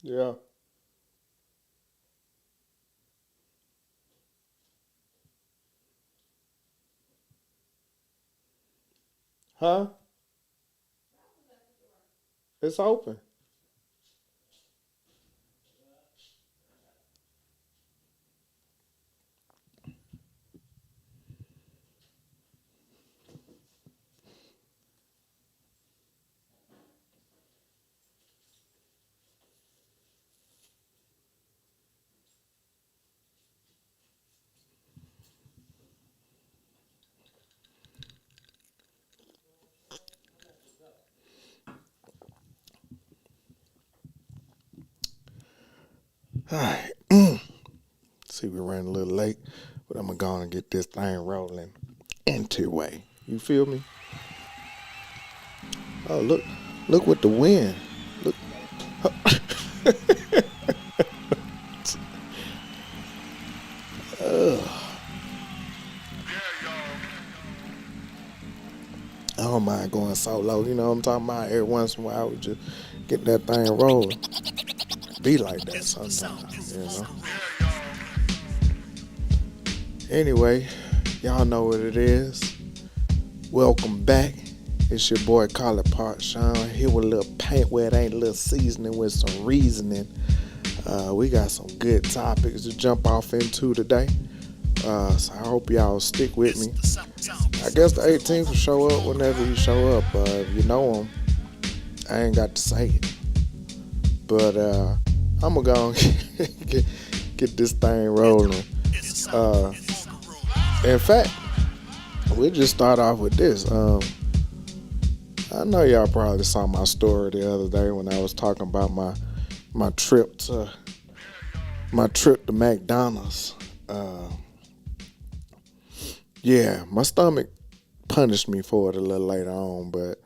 Yeah. Huh? It's open. All right. See, we ran a little late, but I'm going to get this thing rolling into way. You feel me? Oh, look with the wind. Look. I don't mind going solo. You know what I'm talking about? Every once in a while, we just get that thing rolling. Be like that sometimes, you know. Anyway, y'all know what it is. Welcome back. It's your boy Collar Part Sean here with a little paint where it ain't a little seasoning with some reasoning. We got some good topics to jump off into today. So I hope y'all stick with me. I guess the 18th will show up whenever you show up. If you know them, I ain't got to say it. But I'm going to go and get this thing rolling. In fact, we'll just start off with this. I know y'all probably saw my story the other day when I was talking about my trip to McDonald's. Yeah, my stomach punished me for it a little later on, but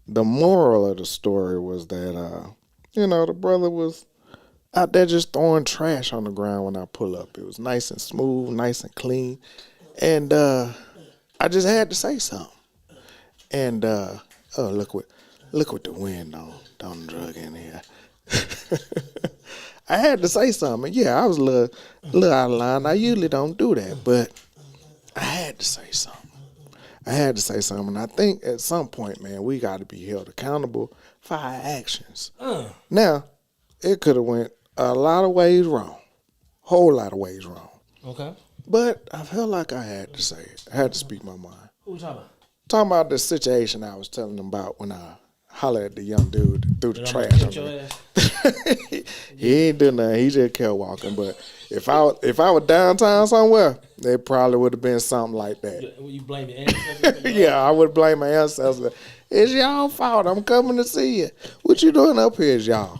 the moral of the story was that the brother was out there just throwing trash on the ground when I pull up. It was nice and smooth, nice and clean, and I just had to say something. And look what the wind don't drug in here. I had to say something. Yeah, I was a little out of line. I usually don't do that, but I had to say something. And I think at some point, man, we got to be held accountable for our actions. Now, it could have went a lot of ways wrong. Whole lot of ways wrong. Okay. But I felt like I had to say it. I had to speak my mind. Who you talking about? Talking about the situation I was telling them about when I hollered at the young dude through the trash. He ain't doing nothing. He just kept walking. But if I was downtown somewhere, it probably would have been something like that. You blame your ancestors? Yeah, I would blame my ancestors. It's y'all fault. I'm coming to see you. What you doing up here is y'all.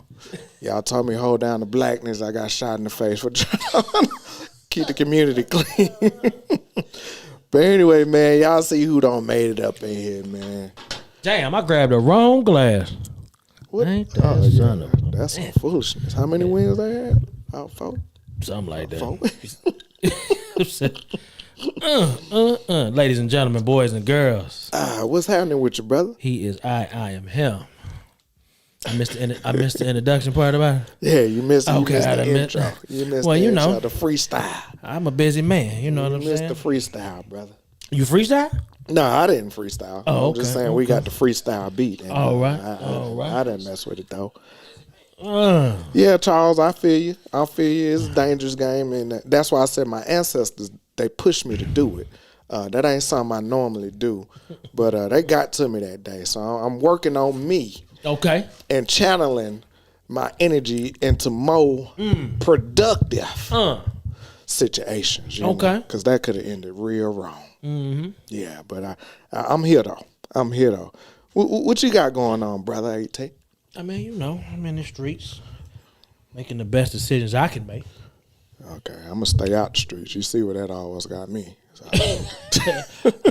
Y'all told me to hold down the blackness. I got shot in the face for trying to keep the community clean. But anyway, man, y'all see who don't made it up in here, man. Damn, I grabbed the wrong glass. What? Ain't that son of a That's some foolishness. How many wins they had? About 4? Something like that. 4? Ladies and gentlemen, boys and girls. What's happening with you, brother? He is I am him. I missed the introduction part about it. Yeah, you missed the intro. You missed well, the you intro, know, the freestyle. I'm a busy man. You know what I'm saying? You missed the freestyle, brother. You freestyle? No, I didn't freestyle. Oh, I'm just saying we got the freestyle beat. And, all right. I didn't mess with it, though. Yeah, Charles, I feel you. It's a dangerous game, and that's why I said my ancestors, they pushed me to do it. That ain't something I normally do, but they got to me that day. So I'm working on me. Okay. And channeling my energy into more productive situations. Okay. Because that could have ended real wrong. Mm-hmm. Yeah, but I'm here, though. What you got going on, brother AT? I mean, you know, I'm in the streets making the best decisions I can make. Okay, I'm going to stay out the streets. You see where that always got me. So. I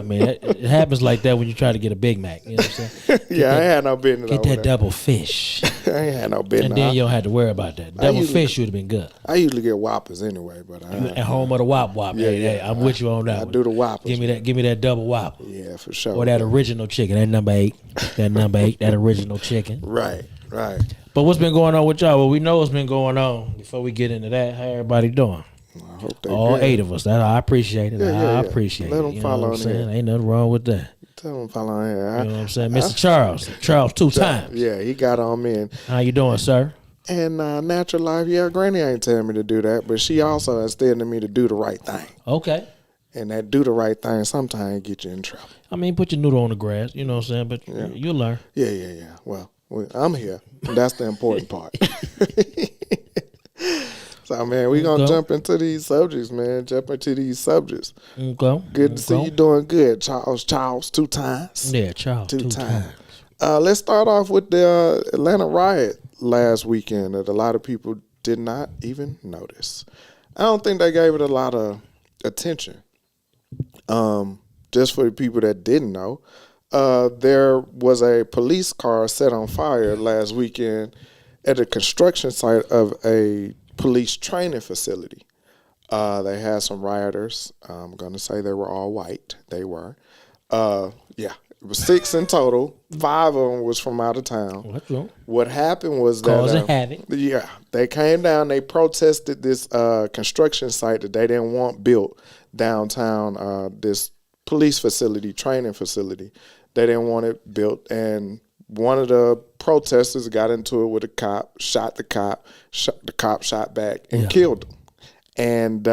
mean, it happens like that when you try to get a Big Mac. You know what I'm saying? I ain't had no business. Get that double fish. I ain't had no business. And then you don't have to worry about that. Double fish would have been good. I usually get Whoppers anyway, but at home of the Whop. Hey, I'm with you on that. I do the Whoppers. Give me that double Whopper. Yeah, for sure. Or that original chicken. That number 8. That original chicken. Right. Right. But what's been going on with y'all? Well, we know what's been going on. Before we get into that, how everybody doing? I hope they All good. 8 of us. That I appreciate it. I appreciate Let it. them You know follow what I'm in saying? here. Ain't nothing wrong with that. Tell them follow in here. You know what I'm saying? Mr. Charles 2 times. Yeah, he got on me. And, How you doing, sir? and Natural Life, yeah, Granny ain't telling me to do that, but she also instilled in me to do the right thing. Okay. And that do the right thing sometimes get you in trouble. I mean, put your noodle on the grass. You know what I'm saying? But you'll learn. Yeah. Well, I'm here. That's the important part. So, man, we're going to jump into these subjects, man. Good to see you doing good, Charles 2 times. Yeah, Charles 2 times. Let's start off with the Atlanta riot last weekend that a lot of people did not even notice. I don't think they gave it a lot of attention. Just for the people that didn't know, there was a police car set on fire last weekend at a construction site of a police training facility. They had some rioters. I'm going to say they were all white. They were. It was 6 in total. 5 of them was from out of town. What happened was that causing havoc. Yeah, they came down. They protested this construction site that they didn't want built downtown. This police facility, training facility, they didn't want it built. And one of the protesters got into it with a cop, shot the cop. The cop shot back and killed him. And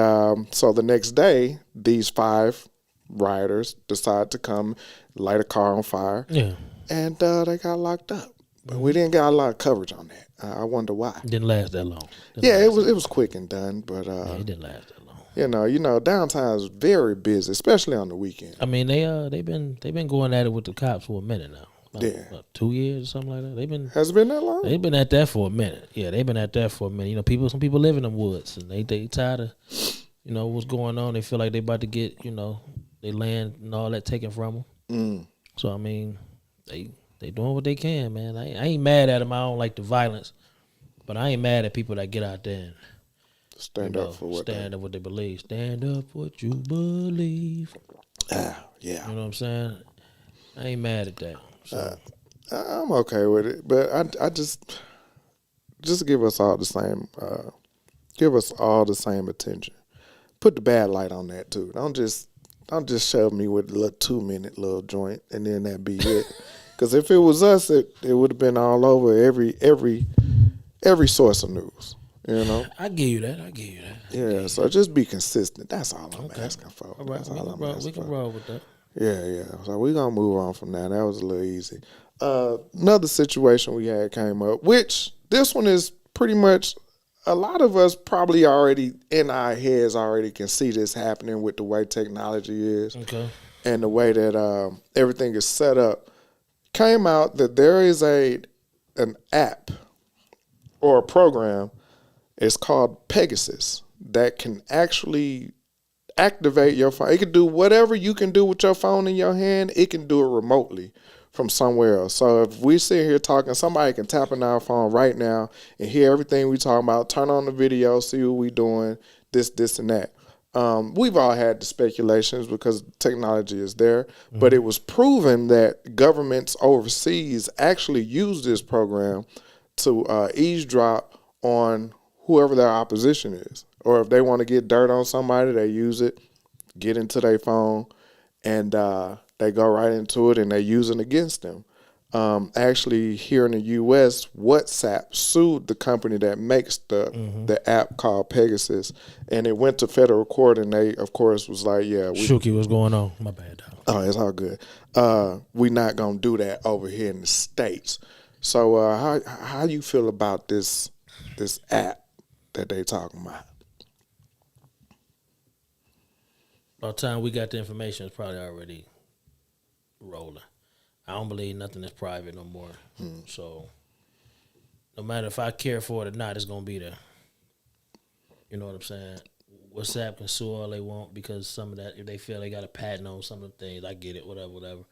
so the next day, these 5 rioters decided to come light a car on fire. Yeah. And they got locked up. But we didn't get a lot of coverage on that. I wonder why. Didn't last that long. It was quick and done, but it didn't last that long. You know, downtown is very busy, especially on the weekend. I mean, they've been going at it with the cops for a minute now. About 2 years or something like that. Has it been that long? They've been at that for a minute. Yeah, they've been at that for a minute. You know, some people live in the woods and they tired of, you know, what's going on. They feel like they about to get, you know, they land and all that taken from them. So I mean, they doing what they can, man. I ain't mad at them. I don't like the violence, but I ain't mad at people that get out there and stand up for what they believe. Stand up for what you believe. Yeah. You know what I'm saying? I ain't mad at that. So. I'm okay with it, but I just give us all the same. Give us all the same attention. Put the bad light on that too. Don't just shove me with a little 2-minute little joint and then that be it. Because if it was us, it would have been all over every source of news. You know. I give you that. Yeah. So just be consistent. That's all I'm asking for. All right. That's all I'm asking for. We can roll with that. Yeah. So we're going to move on from that. That was a little easy. Another situation we had came up, which this one is pretty much a lot of us probably already in our heads already can see this happening with the way technology is and the way that everything is set up. Came out that there is an app or a program. It's called Pegasus that can actually activate your phone. It can do whatever you can do with your phone in your hand. It can do it remotely from somewhere else. So if we sit here talking, somebody can tap in our phone right now and hear everything we talking about, turn on the video, see what we doing, this, and that. We've all had the speculations because technology is there, but it was proven that governments overseas actually use this program to eavesdrop on whoever their opposition is. Or if they want to get dirt on somebody, they use it, get into their phone, and they go right into it and they use it against them. Actually, here in the U.S., WhatsApp sued the company that makes the app called Pegasus, and it went to federal court, and they, of course, was like, Shooky, what's going on? My bad, dog. Oh, it's all good. We're not going to do that over here in the States. So how you feel about this app that they talking about? By the time we got the information, it's probably already rolling. I don't believe nothing is private no more. So no matter if I care for it or not, it's going to be there. You know what I'm saying? WhatsApp can sue all they want because some of that, if they feel they got a patent on some of the things, I get it, whatever.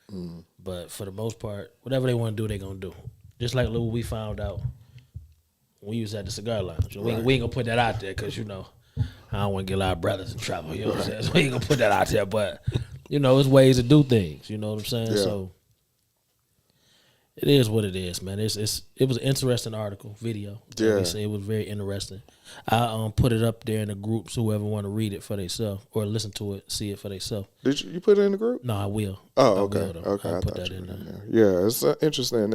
But for the most part, whatever they want to do, they're going to do. Just like what we found out when we was at the cigar lounge. We ain't going to put that out there because, you know, I don't want to get a lot of brothers in trouble. You know what I'm saying? So we ain't going to put that out there. But, you know, it's ways to do things. You know what I'm saying? Yeah. So It is what it is, man. It was an interesting article, video. Yeah. It was very interesting. I put it up there in the groups. Whoever want to read it for themselves or listen to it, see it for themselves. Did you put it in the group? No, I will. Oh, okay. I'll put that in there. Yeah, it's interesting.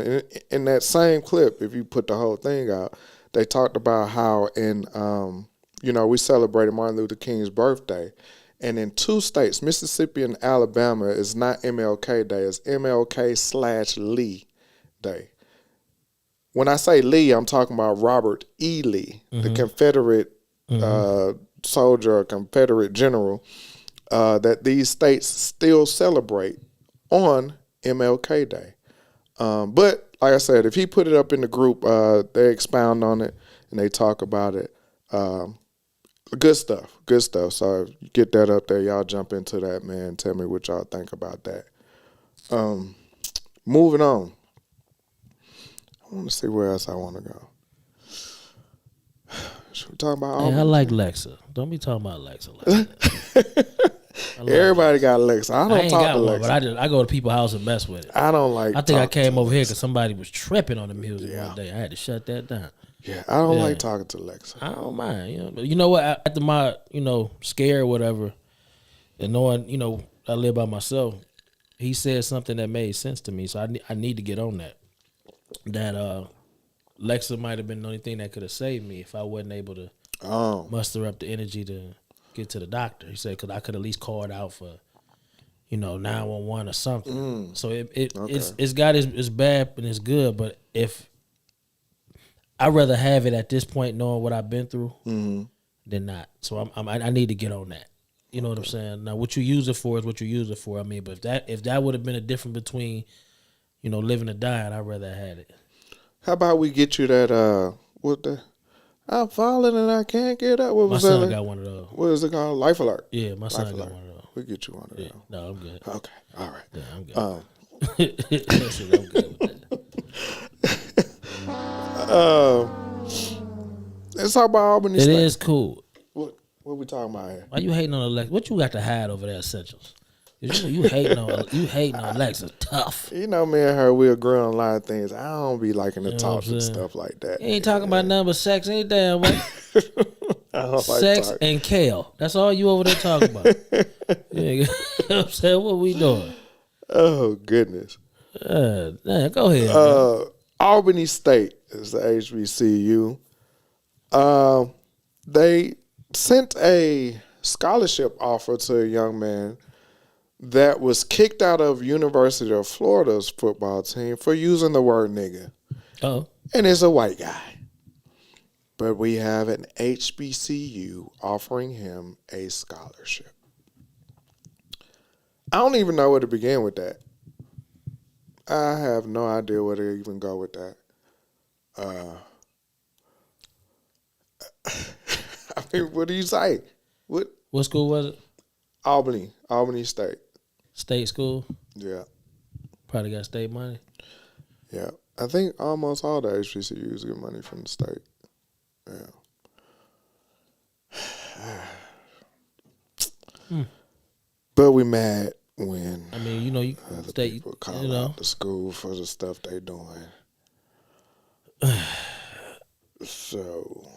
In that same clip, if you put the whole thing out, they talked about how we celebrated Martin Luther King's birthday. And in 2 states, Mississippi and Alabama, is not MLK Day. It's MLK/Lee Day. When I say Lee, I'm talking about Robert E. Lee, the Confederate soldier, Confederate general, that these states still celebrate on MLK Day. But like I said, if he put it up in the group, they expound on it and they talk about it. Good stuff. So get that up there. Y'all jump into that, man. Tell me what y'all think about that. Moving on. I want to see where else I want to go. Should we talk about I like Lexa. Don't be talking about Lexa like that. Everybody got Lexa. I don't talk to Lexa. But I go to people's house and mess with it. I don't like. I think I came over here because somebody was tripping on the music one day. I had to shut that down. Yeah, I don't like talking to Lexa. I don't mind. But you know what? After my scare or whatever, and knowing I live by myself, he said something that made sense to me. So I need to get on that. That Lexa might have been the only thing that could have saved me if I wasn't able to muster up the energy to get to the doctor. He said because I could at least call it out for 911 or something. So it's got its bad and it's good, but if I'd rather have it at this point, knowing what I've been through, than not. So I need to get on that. You know what I'm saying? Now, what you use it for is what you use it for. I mean, but if that would have been a difference between, living or dying, I'd rather have had it. How about we get you that I'm falling and I can't get up. What was my that? son got one of those. What is it called? Life Alert. Yeah, my son got one of those. We'll get you one of those. No, I'm good. Okay, all right. Yeah, I'm good. Listen, I'm good with that. Let's talk about Albany It State. is cool. What we talking about here? Why you hating on Alexa? What you got to hide over there, Essentials? You hating on Alexa tough. Me and her, we agree on a lot of things. I don't be liking to talk and stuff like that. You ain't talking about nothing but sex any damn way. I don't Sex like and kale. That's all you over there talking about. You know what I'm saying? What we doing? Oh, goodness. Go ahead. Man. Albany State is the HBCU. They sent a scholarship offer to a young man that was kicked out of University of Florida's football team for using the word nigger. Oh. And it's a white guy. But we have an HBCU offering him a scholarship. I don't even know where to begin with that. I have no idea where to even go with that. I mean, what do you say? What school was it? Albany State. State school? Yeah. Probably got state money. Yeah. I think almost all the HBCUs get money from the state. Yeah. But we mad when you other state, people call out the school for the stuff they doing. So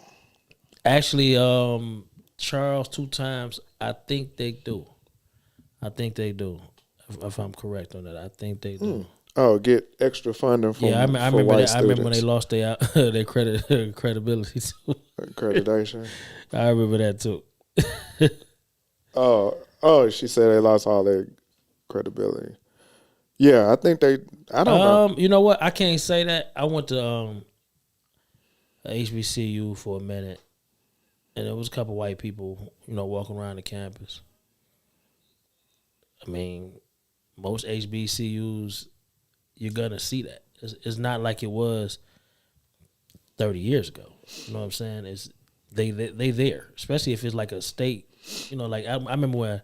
actually, Charles 2 times. I think they do. If I'm correct on that, I think they do. Oh, get extra funding from I remember white that. I remember when they lost their credibility too. Accreditation. I remember that too. Oh, she said they lost all their credibility. Yeah, I think they. I don't know. You know what? I can't say that. I went to HBCU for a minute, and there was a couple white people, walking around the campus. I mean, most HBCUs, you're gonna see that. It's not like it was 30 years ago. You know what I'm saying? It's they there, especially if it's like a state. Like I remember when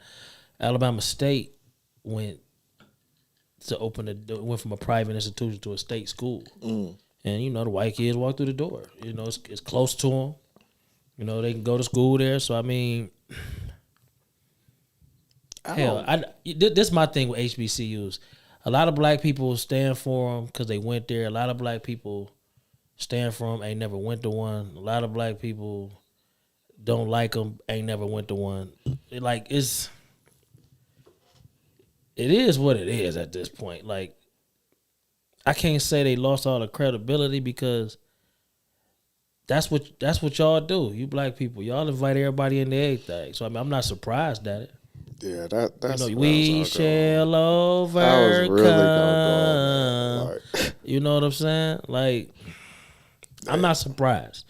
Alabama State went to went from a private institution to a state school, and the white kids walk through the door. It's close to them. They can go to school there. So I mean, hell, this is my thing with HBCUs. A lot of black people stand for them because they went there. A lot of black people stand for them, ain't never went to one. A lot of black people don't like them, ain't never went to one. It is what it is at this point. Like, I can't say they lost all the credibility because that's what y'all do. You black people, y'all invite everybody into everything. So I mean, I'm not surprised at it. Yeah, that's we shall overcome. I was really gonna go like, you know what I'm saying? Like, I'm not surprised.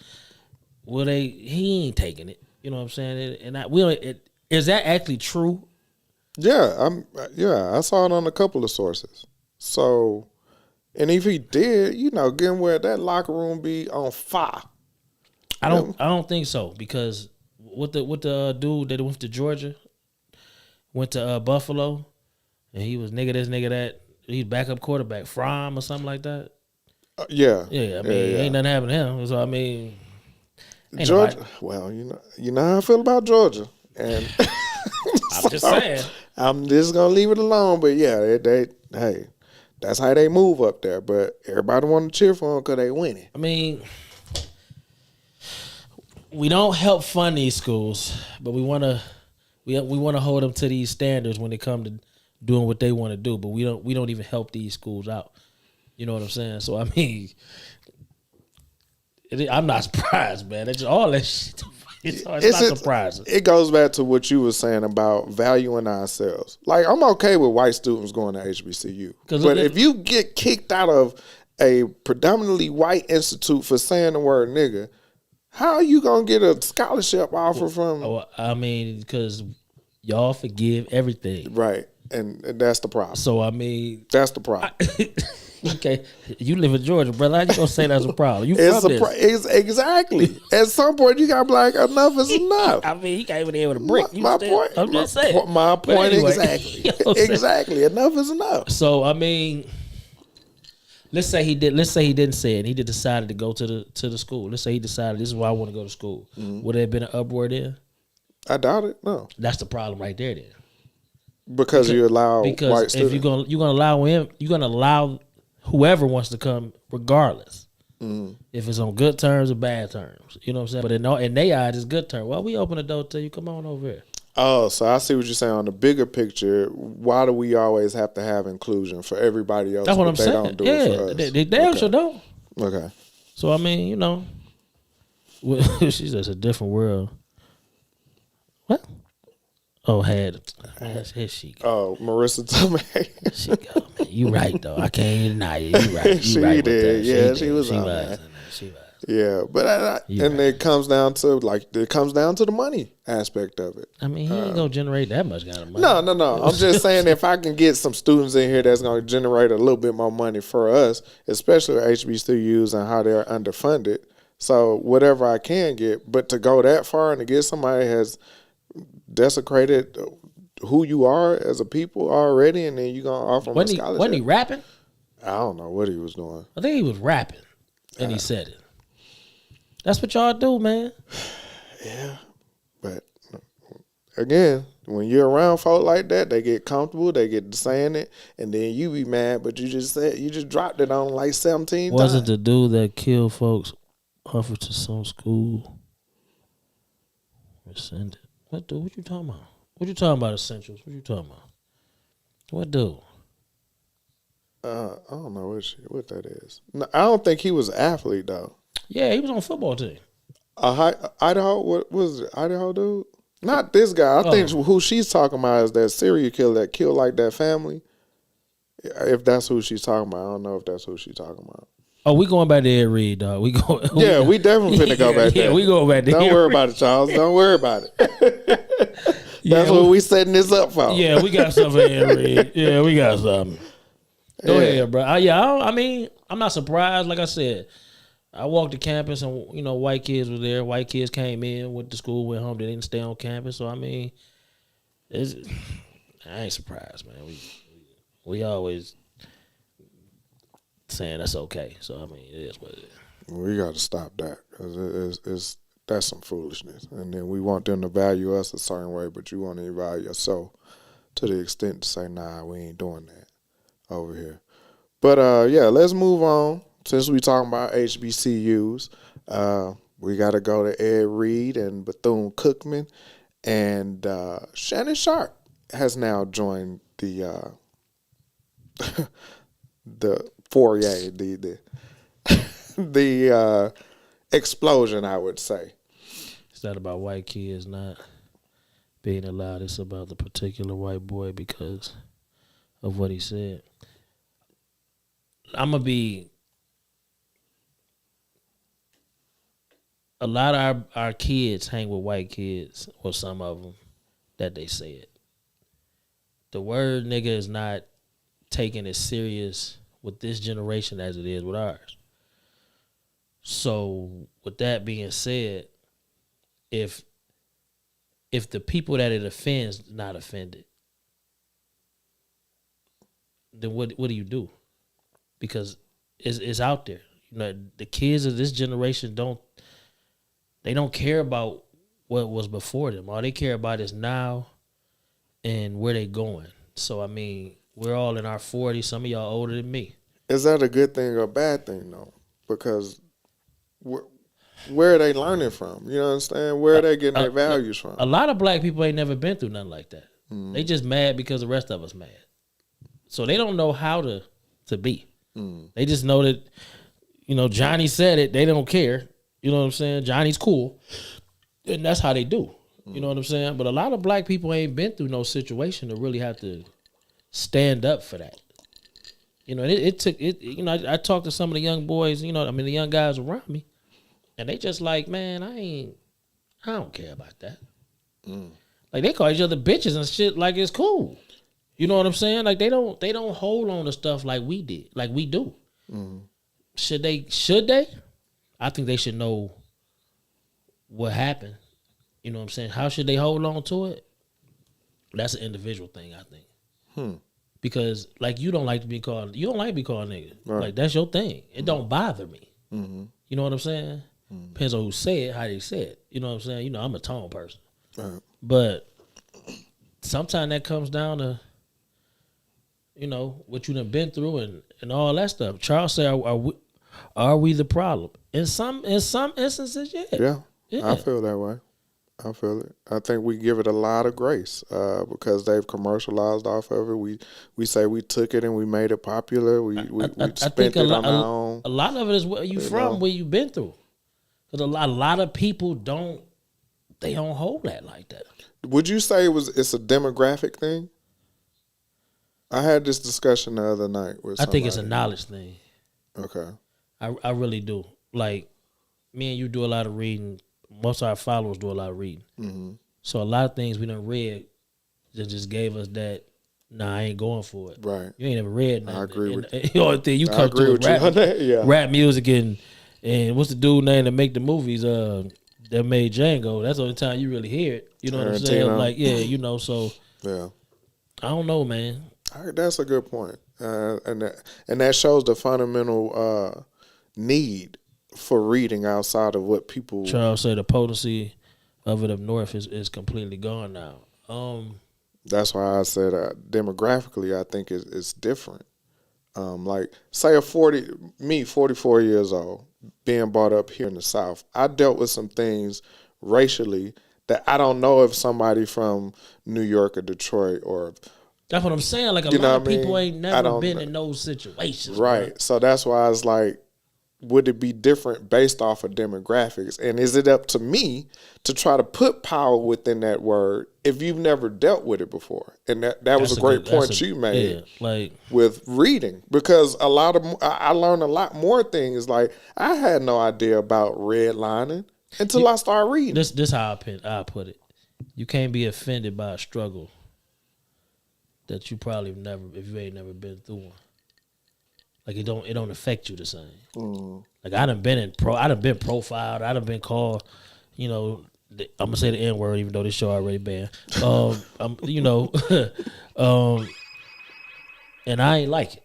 Well, he ain't taking it. You know what I'm saying? Is that actually true? Yeah, I saw it on a couple of sources. So, and if he did, getting where that locker room be on fire. I don't think so because with the dude that went to Georgia, went to Buffalo, and he was nigga this, nigga that. He's backup quarterback, Fromm or something like that. Yeah. I mean, ain't nothing happened to him. So I mean, Georgia. Well, you know how I feel about Georgia, and I'm just saying. I'm just gonna leave it alone. But yeah, hey, that's how they move up there. But everybody want to cheer for them because they winning. I mean, we don't help fund these schools, but we want to hold them to these standards when it comes to doing what they want to do. But we don't even help these schools out. You know what I'm saying? So I mean, I'm not surprised, man. It's just all that shit. It's not surprising. It goes back to what you were saying about valuing ourselves. Like, I'm okay with white students going to HBCU. But if you get kicked out of a predominantly white institute for saying the word nigga, how are you going to get a scholarship offer from? Oh, I mean, because y'all forgive everything. Right. And that's the problem. So, I mean. That's the problem. Okay, you live in Georgia, brother. How you gonna say that's a problem? You from this? Exactly. At some point, you got to be like, enough is enough. I mean, he can't even able to break. My point. I'm just saying. My point anyway, exactly. Exactly. Enough is enough. So I mean, let's say he didn't say it. He just decided to go to the school. Let's say he decided this is why I want to go to school. Mm-hmm. Would there have been an uproar there? I doubt it. No. That's the problem right there. Then. Because you allow white students. If you're gonna allow him, you're gonna allow whoever wants to come, regardless. Mm. If it's on good terms or bad terms. You know what I'm saying? But in their eyes, it's good terms. Well, we open the door to you. Come on over here. Oh, so I see what you're saying. On the bigger picture, why do we always have to have inclusion for everybody else? That's what I'm saying. Don't do it for us? They damn sure don't. Okay. So, I mean, she's just a different world. What? Oh, here she go. Oh, Marissa Tomei. She go, man. You right, though. I can't even deny it. You right. She right did. Yeah, she was on that. that. She was. Yeah, but it comes down to the money aspect of it. I mean, he ain't gonna generate that much kind of money. No. I'm just saying if I can get some students in here that's gonna generate a little bit more money for us, especially HBCUs and how they're underfunded. So whatever I can get, but to go that far and to get somebody has desecrated who you are as a people already, and then you gonna offer them a scholarship. Wasn't he rapping? I don't know what he was doing. I think he was rapping, and he said it. That's what y'all do, man. Yeah, but again, when you're around folk like that, they get comfortable, they get saying it, and then you be mad, but you just dropped it on like 17 times. Wasn't the dude that killed folks offered to some school rescinded? What dude? What you talking about? What you talking about, Essentials? What you talking about? What dude? I don't know what that is. No, I don't think he was an athlete though. Yeah, he was on a football team. Idaho, what was it? Idaho dude? Not this guy. I think who she's talking about is that serial killer that killed like that family. If that's who she's talking about, I don't know if that's who she's talking about. Oh, we going back to Ed Reed, dog. We definitely finna go back there. Yeah, we going back there. Don't worry about it, Charles. Don't worry about it. That's what we setting this up for. Yeah, we got something for Ed Reed. Yeah, we got something. Go ahead, bro. I mean, I'm not surprised. Like I said, I walked the campus and, white kids were there. White kids came in, went to school, went home. They didn't stay on campus. So, I mean, I ain't surprised, man. We always saying that's okay. So, I mean, it is what it is. We got to stop that because that's some foolishness. And then we want them to value us a certain way, but you want to value yourself to the extent to say, nah, we ain't doing that. over here. But yeah, let's move on. Since we talking about HBCUs, we got to go to Ed Reed and Bethune-Cookman, and Shannon Sharpe has now joined the the foyer, the explosion, I would say. It's not about white kids not being allowed. It's about the particular white boy because of what he said. I'm gonna be. A lot of our kids hang with white kids, or some of them, that they said. The word nigga is not taken as serious with this generation as it is with ours. So, with that being said, if the people that it offends not offended, then what do you do? Because it's out there. You know, the kids of this generation don't care about what was before them. All they care about is now and where they going. So, I mean, we're all in our 40s. Some of y'all older than me. Is that a good thing or a bad thing, though? Because where are they learning from? You know what I'm saying? Where are they getting their values from? A lot of black people ain't never been through nothing like that. Mm. They just mad because the rest of us mad. So they don't know how to be. Mm. They just know that, you know, Johnny said it. They don't care. You know what I'm saying? Johnny's cool. And that's how they do. You know what I'm saying? But a lot of black people ain't been through no situation to really have to stand up for that. You know, it took it. You know, I talked to some of the young boys. You know, I mean, the young guys around me, and they just like, man, I don't care about that. Mm. Like they call each other bitches and shit like it's cool. You know what I'm saying? Like they don't hold on to stuff like we did, like we do. Mm. Should they? I think they should know what happened. You know what I'm saying? How should they hold on to it? That's an individual thing, I think. Because like you don't like to be called nigga. Right. Like that's your thing. It don't bother me. Mm-hmm. You know what I'm saying? Depends on who said it, how they said it. You know what I'm saying? You know, I'm a tone person. Right. But sometimes that comes down to, you know, what you done been through and all that stuff. Charles said, are we the problem? In some instances, yeah. Yeah, I feel that way. I feel it. I think we give it a lot of grace because they've commercialized off of it. We say we took it and we made it popular. We spent it on our own. A lot of it is where you from, where you been through. Because a lot of people don't hold that like that. Would you say it's a demographic thing? I had this discussion the other night with somebody. I think it's a knowledge thing. Okay. I really do. Like, me and you do a lot of reading. Most of our followers do a lot of reading. Mm-hmm. So a lot of things we done read that just gave us that, nah, I ain't going for it. Right. You ain't ever read nothing. I agree with you. The only thing you come to is rap music and what's the dude name that make the movies that made Django? That's the only time you really hear it. You know what I'm saying? Like, yeah, you know, so yeah. I don't know, man. That's a good point. And that shows the fundamental need for reading outside of what people. Charles said the potency of it up north is completely gone now. That's why I said demographically, I think it's different. Like say 44 years old, being brought up here in the South, I dealt with some things racially that I don't know if somebody from New York or Detroit or. That's what I'm saying. Like a lot of people ain't never been in those situations. Right. Bro. So that's why I was like, would it be different based off of demographics? And is it up to me to try to put power within that word if you've never dealt with it before? And that was a great point you made with reading. Because I learned a lot more things. Like, I had no idea about redlining until I started reading. This how I put it. You can't be offended by a struggle that you probably if you ain't never been through one. Like it don't affect you the same. Mm-hmm. Like I done been profiled. I done been called, you know, I'm gonna say the N word even though this show already banned. You know, and I ain't like it,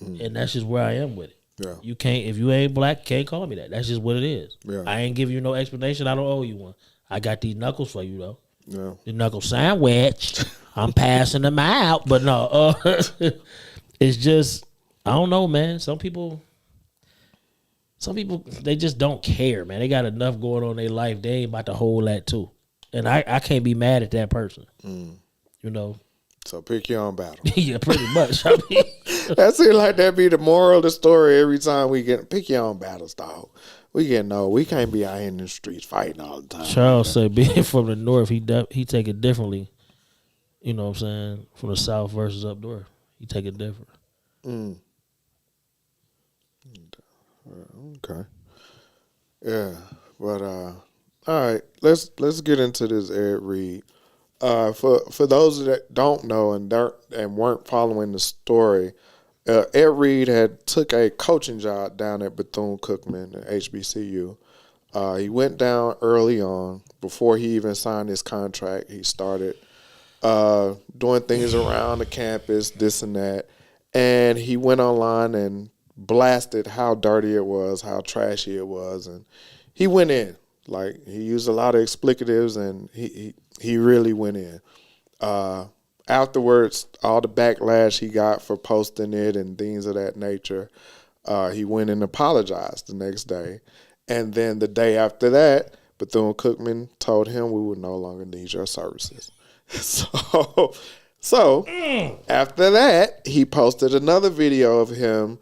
and that's just where I am with it. Yeah. You can't if you ain't black, can't call me that. That's just what it is. Yeah. I ain't giving you no explanation. I don't owe you one. I got these knuckles for you though. Yeah. The knuckle sandwich. I'm passing them out, but no. It's just, I don't know, man. Some people, they just don't care, man. They got enough going on in their life. They ain't about to hold that too. And I can't be mad at that person. You know. So pick your own battle. Yeah, pretty much. I mean, that seems like that be the moral of the story every time we get pick your own battles, dog. We getting old. We can't be out here in the streets fighting all the time. Charles said, being from the north, he take it differently. You know what I'm saying? From the south versus up north, he take it different. Okay. Yeah, but all right. Let's get into this Ed Reed. For those that don't know and weren't following the story, Ed Reed had took a coaching job down at Bethune-Cookman at HBCU. He went down early on before he even signed his contract. He started doing things around the campus, this and that, and he went online and blasted how dirty it was, how trashy it was, and he went in. Like, he used a lot of explicatives, and he really went in. Afterwards, all the backlash he got for posting it and things of that nature, he went and apologized the next day. And then the day after that, Bethune-Cookman told him we would no longer need your services. So after that, he posted another video of him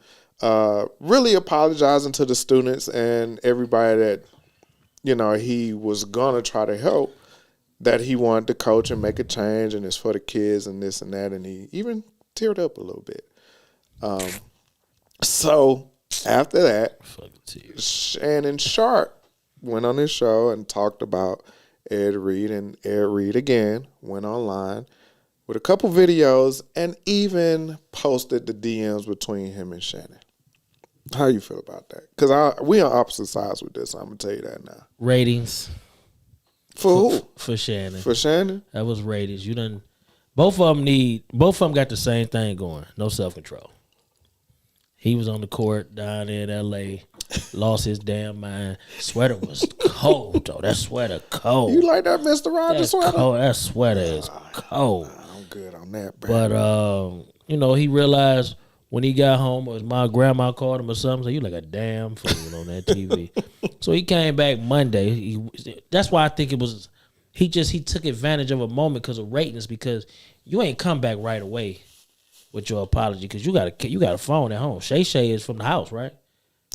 really apologizing to the students and everybody that, you know, he was going to try to help, that he wanted to coach and make a change and it's for the kids and this and that. And he even teared up a little bit. So after that, Shannon Sharpe went on his show and talked about Ed Reed, and Ed Reed again went online with a couple videos and even posted the DMs between him and Shannon. How you feel about that? Because we on opposite sides with this. I'm gonna tell you that now. Ratings for who? For Shannon. For Shannon. That was ratings. You done. Both of them got the same thing going. No self-control. He was on the court down in L.A. Lost his damn mind. Sweater was cold though. That sweater cold. You like that Mr. Rogers sweater? Cold. That sweater is cold. I'm good on that, bro. But you know, he realized when he got home, or his grandma called him or something, so you like a damn fool on that TV. So he came back Monday. That's why I think it was he took advantage of a moment because of ratings, because you ain't come back right away with your apology because you got a phone at home. Shay is from the house, right?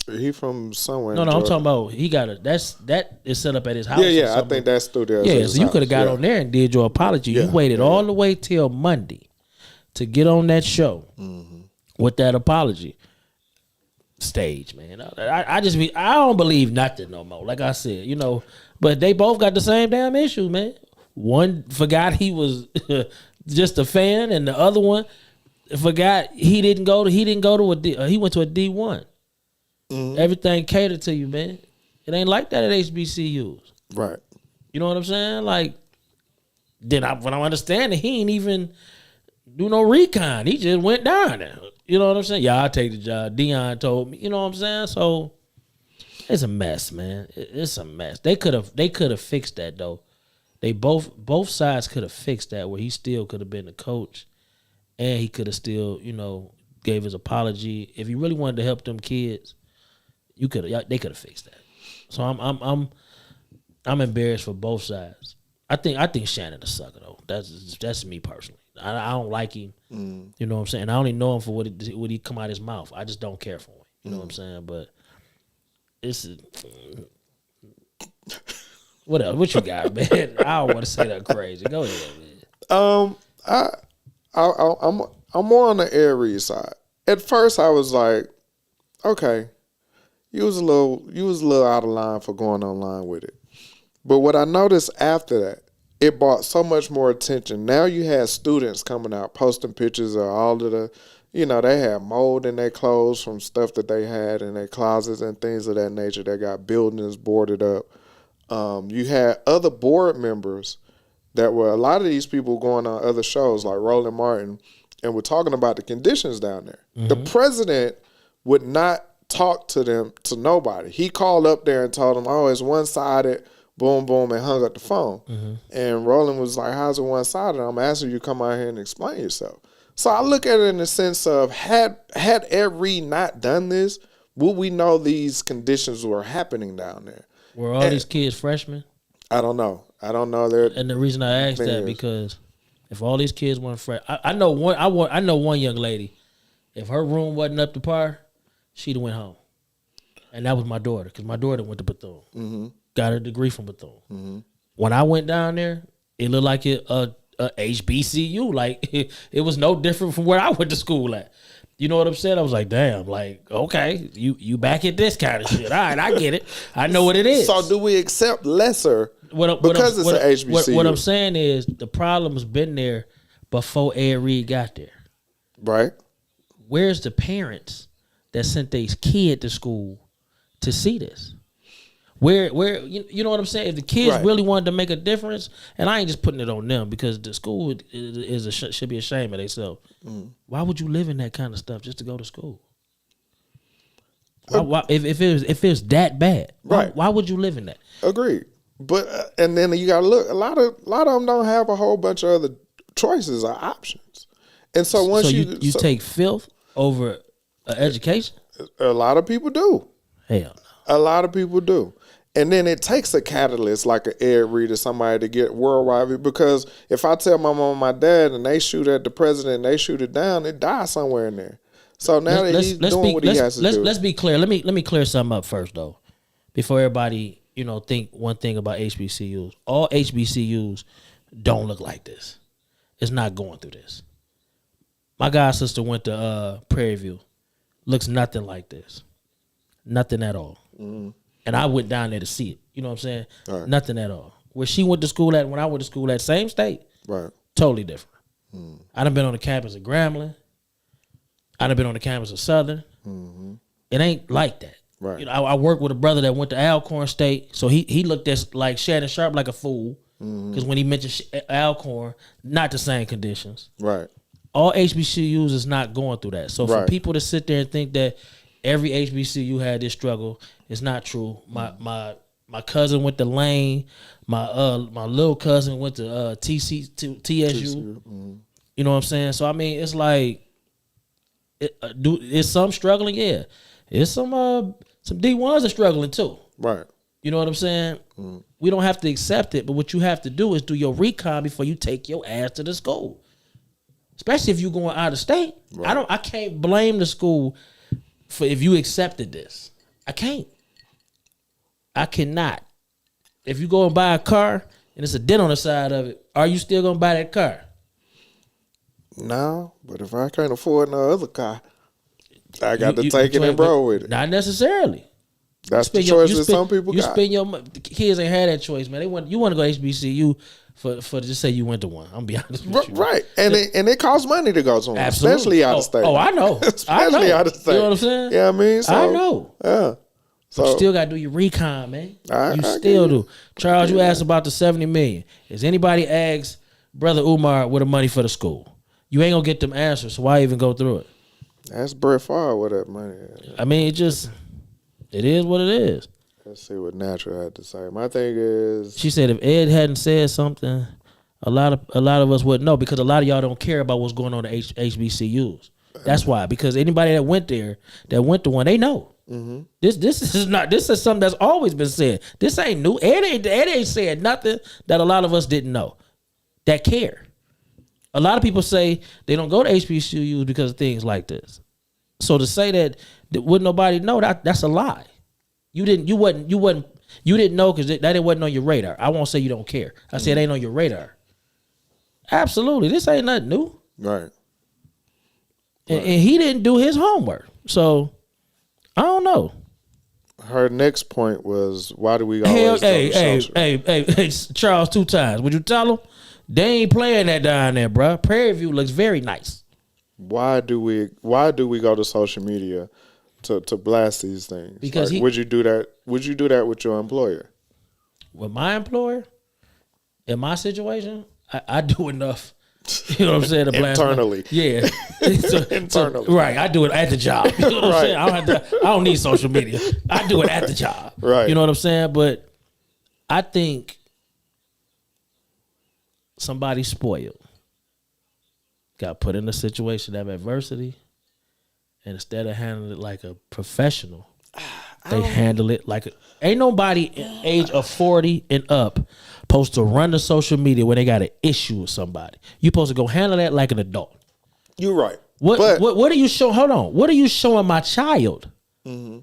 He from somewhere. No, I'm talking about he got that is set up at his house. Yeah, I think that's studio. Yeah, so you could have got on there and did your apology. You waited all the way till Monday to get on that show with that apology. Stage, man. I don't believe nothing no more. Like I said, you know, but they both got the same damn issue, man. One forgot he was just a fan, and the other one forgot he went to a D1. Everything catered to you, man. It ain't like that at HBCUs. Right. You know what I'm saying? Like, when I understand it, he ain't even do no recon. He just went down there. You know what I'm saying? Yeah, I'll take the job. Dion told me. You know what I'm saying? So it's a mess, man. It's a mess. They could have fixed that though. They both sides could have fixed that, where he still could have been the coach, and he could have still, you know, gave his apology. If he really wanted to help them kids, they could have fixed that. So I'm embarrassed for both sides. I think Shannon a sucker though. That's me personally. I don't like him. You know what I'm saying? I only know him for what he come out his mouth. I just don't care for him. You know what I'm saying? But it's what else? What you got, man? I don't want to say that crazy. Go ahead, man. I'm more on the Ed Reed side. At first, I was like, okay, you was a little out of line for going online with it. But what I noticed after that, it brought so much more attention. Now you had students coming out posting pictures of all of the, you know, they had mold in their clothes from stuff that they had in their closets and things of that nature. They got buildings boarded up. You had other board members that were, a lot of these people going on other shows like Roland Martin, and we're talking about the conditions down there. Mm-hmm. The president would not talk to them, to nobody. He called up there and told them, oh, it's one-sided, boom, boom, and hung up the phone. Mm-hmm. And Roland was like, how's it one-sided? I'm asking you to come out here and explain yourself. So I look at it in the sense of had Ed Reed not done this, would we know these conditions were happening down there? Were all these kids freshmen? I don't know. That. And the reason I asked that because if all these kids weren't fresh, I know one. I know one young lady. If her room wasn't up to par, she'd have went home, and that was my daughter because my daughter went to Bethune, got her degree from Bethune. When I went down there, it looked like a HBCU. Like it was no different from where I went to school at. You know what I'm saying? I was like, damn, like, okay, you back at this kind of shit. All right, I get it. I know what it is. So do we accept lesser because it's an HBCU? What I'm saying is the problem's been there before Ed Reed got there. Right. Where's the parents that sent their kid to school to see this? Where you know what I'm saying? If the kids really wanted to make a difference, and I ain't just putting it on them because the school should be ashamed of themselves. Why would you live in that kind of stuff just to go to school? If it was that bad, why would you live in that? Agreed. But and then you got to look. A lot of them don't have a whole bunch of other choices or options, and so once you take filth over education. A lot of people do. Hell no. A lot of people do. And then it takes a catalyst like an Ed Reed or somebody to get worldwide. Because if I tell my mom and my dad and they shoot at the president and they shoot it down, it dies somewhere in there. So now he's doing what he has to do. Let's be clear. Let me clear something up first though. Before everybody, think one thing about HBCUs. All HBCUs don't look like this. It's not going through this. My god sister went to Prairie View. Looks nothing like this. Nothing at all. And I went down there to see it. You know what I'm saying? Right. Nothing at all. Where she went to school at, when I went to school at, same state. Right. Totally different. I done been on the campus of Grambling. I done been on the campus of Southern. It ain't like that. Right. I worked with a brother that went to Alcorn State, so he looked at like Shannon Sharpe like a fool because when he mentioned Alcorn, not the same conditions. Right. All HBCUs is not going through that. So for people to sit there and think that every HBCU had this struggle, it's not true. My cousin went to Lane. My little cousin went to TSU. You know what I'm saying? So I mean, it's like, is some struggling? Yeah, it's some D1s are struggling too. Right. You know what I'm saying? We don't have to accept it, but what you have to do is do your recon before you take your ass to the school. Especially if you're going out of state. Right. I can't blame the school for if you accepted this. I can't. I cannot. If you go and buy a car and it's a dent on the side of it, are you still gonna buy that car? No, but if I can't afford no other car, I got to take it and roll with it. Not necessarily. That's the choice that some people got. You spend your money. The kids ain't had that choice, man. You want to go to HBCU for just say you went to one. I'm gonna be honest with you. Right. And it costs money to go to one, especially out of state. Oh, I know. Especially out of state. You know what I'm saying? Yeah, I mean, so, I know. Yeah. So but you still gotta do your recon, man. You still do. Charles, you asked about the $70 million. Has anybody asked Brother Umar where the money for the school? You ain't gonna get them answers, so why even go through it? That's Brett Favre where that money is. I mean, it is what it is. Let's see what Natural had to say. My thing is, she said if Ed hadn't said something, a lot of us wouldn't know because a lot of y'all don't care about what's going on at HBCUs. That's why. Because anybody that went there, that went to one, they know. Mm-hmm. This is something that's always been said. This ain't new. Ed ain't said nothing that a lot of us didn't know that care. A lot of people say they don't go to HBCUs because of things like this. So to say that wouldn't nobody know, that's a lie. You didn't know because that wasn't on your radar. I won't say you don't care. I said it ain't on your radar. Absolutely, this ain't nothing new. Right. And he didn't do his homework. So I don't know. Her next point was, why do we always hey, Charles 2 times. Would you tell him? They ain't playing that down there, bro. Prairie View looks very nice. Why do we go to social media to blast these things? Because would you do that? Would you do that with your employer? With my employer, in my situation, I do enough. You know what I'm saying? To blast internally, yeah, internally, right. I do it at the job. You know what I'm saying? I don't need social media. I do it at the job. Right. You know what I'm saying? But I think somebody's spoiled. got put in a situation of adversity, and instead of handling it like a professional, they handle it like ain't nobody age of 40 and up supposed to run the social media when they got an issue with somebody. You supposed to go handle that like an adult. You're right. What are you showing? Hold on. What are you showing my child? Mm-hmm.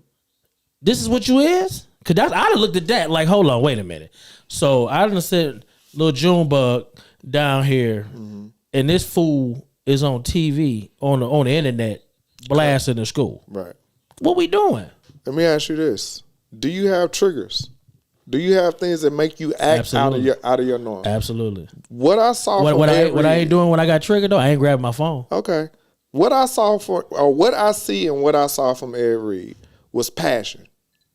This is what you is? Cause I'd have looked at that like, hold on, wait a minute. So I done said little Junebug down here, and this fool is on TV on the internet blasting the school. Right. What we doing? Let me ask you this: do you have triggers? Do you have things that make you act out of your norm? Absolutely. What I saw what I ain't doing when I got triggered though, I ain't grabbing my phone. Okay. What I see and what I saw from Ed Reed was passion.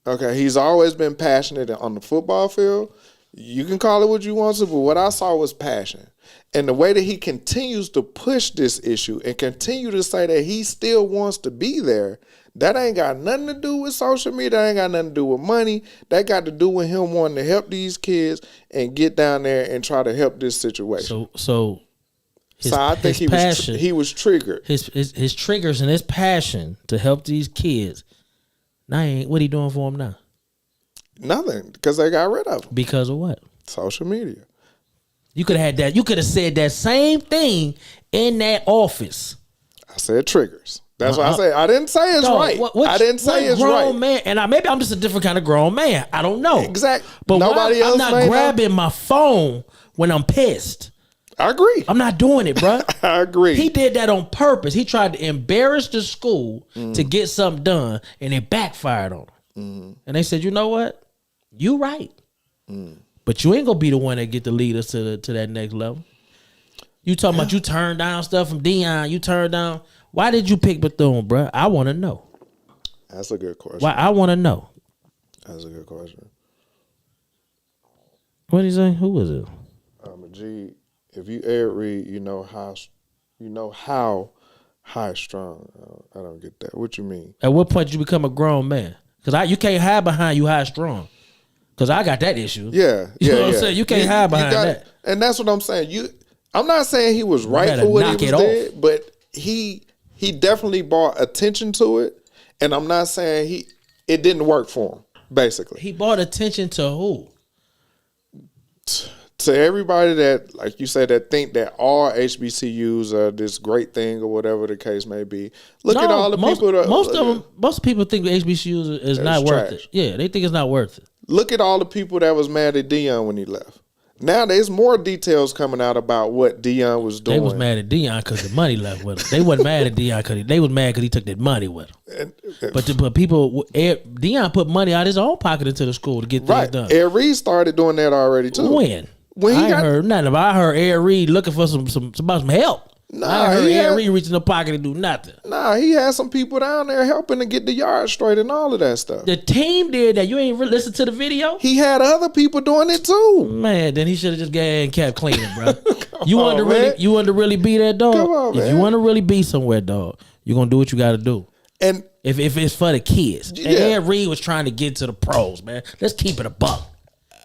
Okay, he's always been passionate on the football field. You can call it what you want to, but what I saw was passion. And the way that he continues to push this issue and continue to say that he still wants to be there, that ain't got nothing to do with social media. That ain't got nothing to do with money. That got to do with him wanting to help these kids and get down there and try to help this situation. So I think he was triggered. His triggers and his passion to help these kids. Now, what he doing for them now? Nothing, because they got rid of him. Because of what? Social media. You could have had that. You could have said that same thing in that office. I said triggers. That's what I said. I didn't say it's right. I didn't say it's right. Man, and maybe I'm just a different kind of grown man. I don't know. Exactly. But I'm not grabbing my phone when I'm pissed. I agree. I'm not doing it, bro. I agree. He did that on purpose. He tried to embarrass the school to get something done, and it backfired on him. And they said, you know what? You right. But you ain't gonna be the one that get to lead us to that next level. You talking about you turned down stuff from Dion. You turned down. Why did you pick Bethune, bro? I want to know. That's a good question. Why? I want to know. That's a good question. What did he say? Who was it? G. If you Ed Reed, you know how high strong. I don't get that. What you mean? At what point you become a grown man? Because you can't hide behind you high strong. Because I got that issue. Yeah. You know what I'm saying? You can't hide behind that. And that's what I'm saying. I'm not saying he was right for what he was did, but he definitely brought attention to it. And I'm not saying it didn't work for him, basically. He brought attention to who? To everybody that, like you said, that think that all HBCUs are this great thing or whatever the case may be. Look at all the people that most people think the HBCUs is not worth it. Yeah, they think it's not worth it. Look at all the people that was mad at Dion when he left. Now there's more details coming out about what Dion was doing. They was mad at Dion because the money left with him. They wasn't mad at Dion because they was mad because he took that money with him. But people, Dion put money out of his own pocket into the school to get things done. Ed Reed started doing that already too. When I ain't heard nothing about. I heard Ed Reed looking for some help. I heard Ed Reed reach in the pocket and do nothing. He had some people down there helping to get the yard straight and all of that stuff. The team did that. You ain't listened to the video? He had other people doing it too. Man, then he should have just got and kept cleaning, bro. You want to really be that dog? Come on, if you want to really be somewhere, dog, you're gonna do what you got to do. And if it's for the kids, and Ed Reed was trying to get to the pros, man. Let's keep it a buck.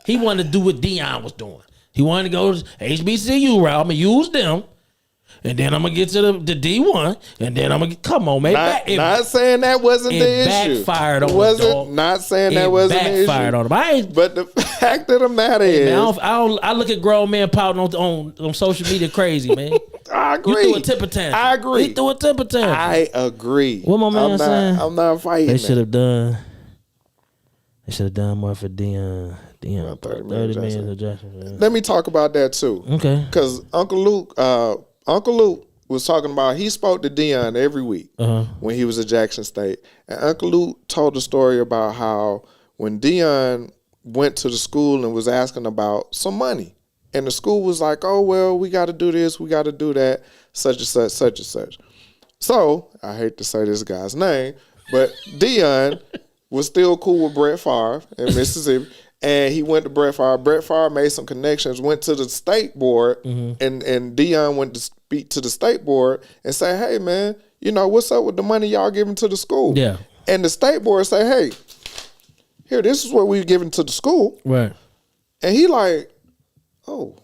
He wanted to do what Dion was doing. He wanted to go to HBCU route. I'm going to use them. And then I'm going to get to the D1. And then I'm going to come on, man. Not saying that wasn't the issue. It backfired on him, dog. Not saying that wasn't the issue. It backfired on him. But the fact of the matter is. Man, I look at grown men pouting on social media crazy, man. I agree. You threw a temper tantrum. I agree. He threw a temper tantrum. I agree. What my man saying? I'm not fighting. They should have done more for Dion. 30 million adjustment. Let me talk about that too. Okay. Because Uncle Luke was talking about, he spoke to Dion every week when he was at Jackson State. And Uncle Luke told the story about how when Dion went to the school and was asking about some money, and the school was like, oh, well, we got to do this, we got to do that, such and such, such and such. So, I hate to say this guy's name, but Dion was still cool with Brett Favre in Mississippi. And he went to Brett Favre. Brett Favre made some connections, went to the state board, and Dion went to speak to the state board and say, hey, man, what's up with the money y'all giving to the school? Yeah. And the state board say, hey, here, this is what we're giving to the school. Right. And he like, oh,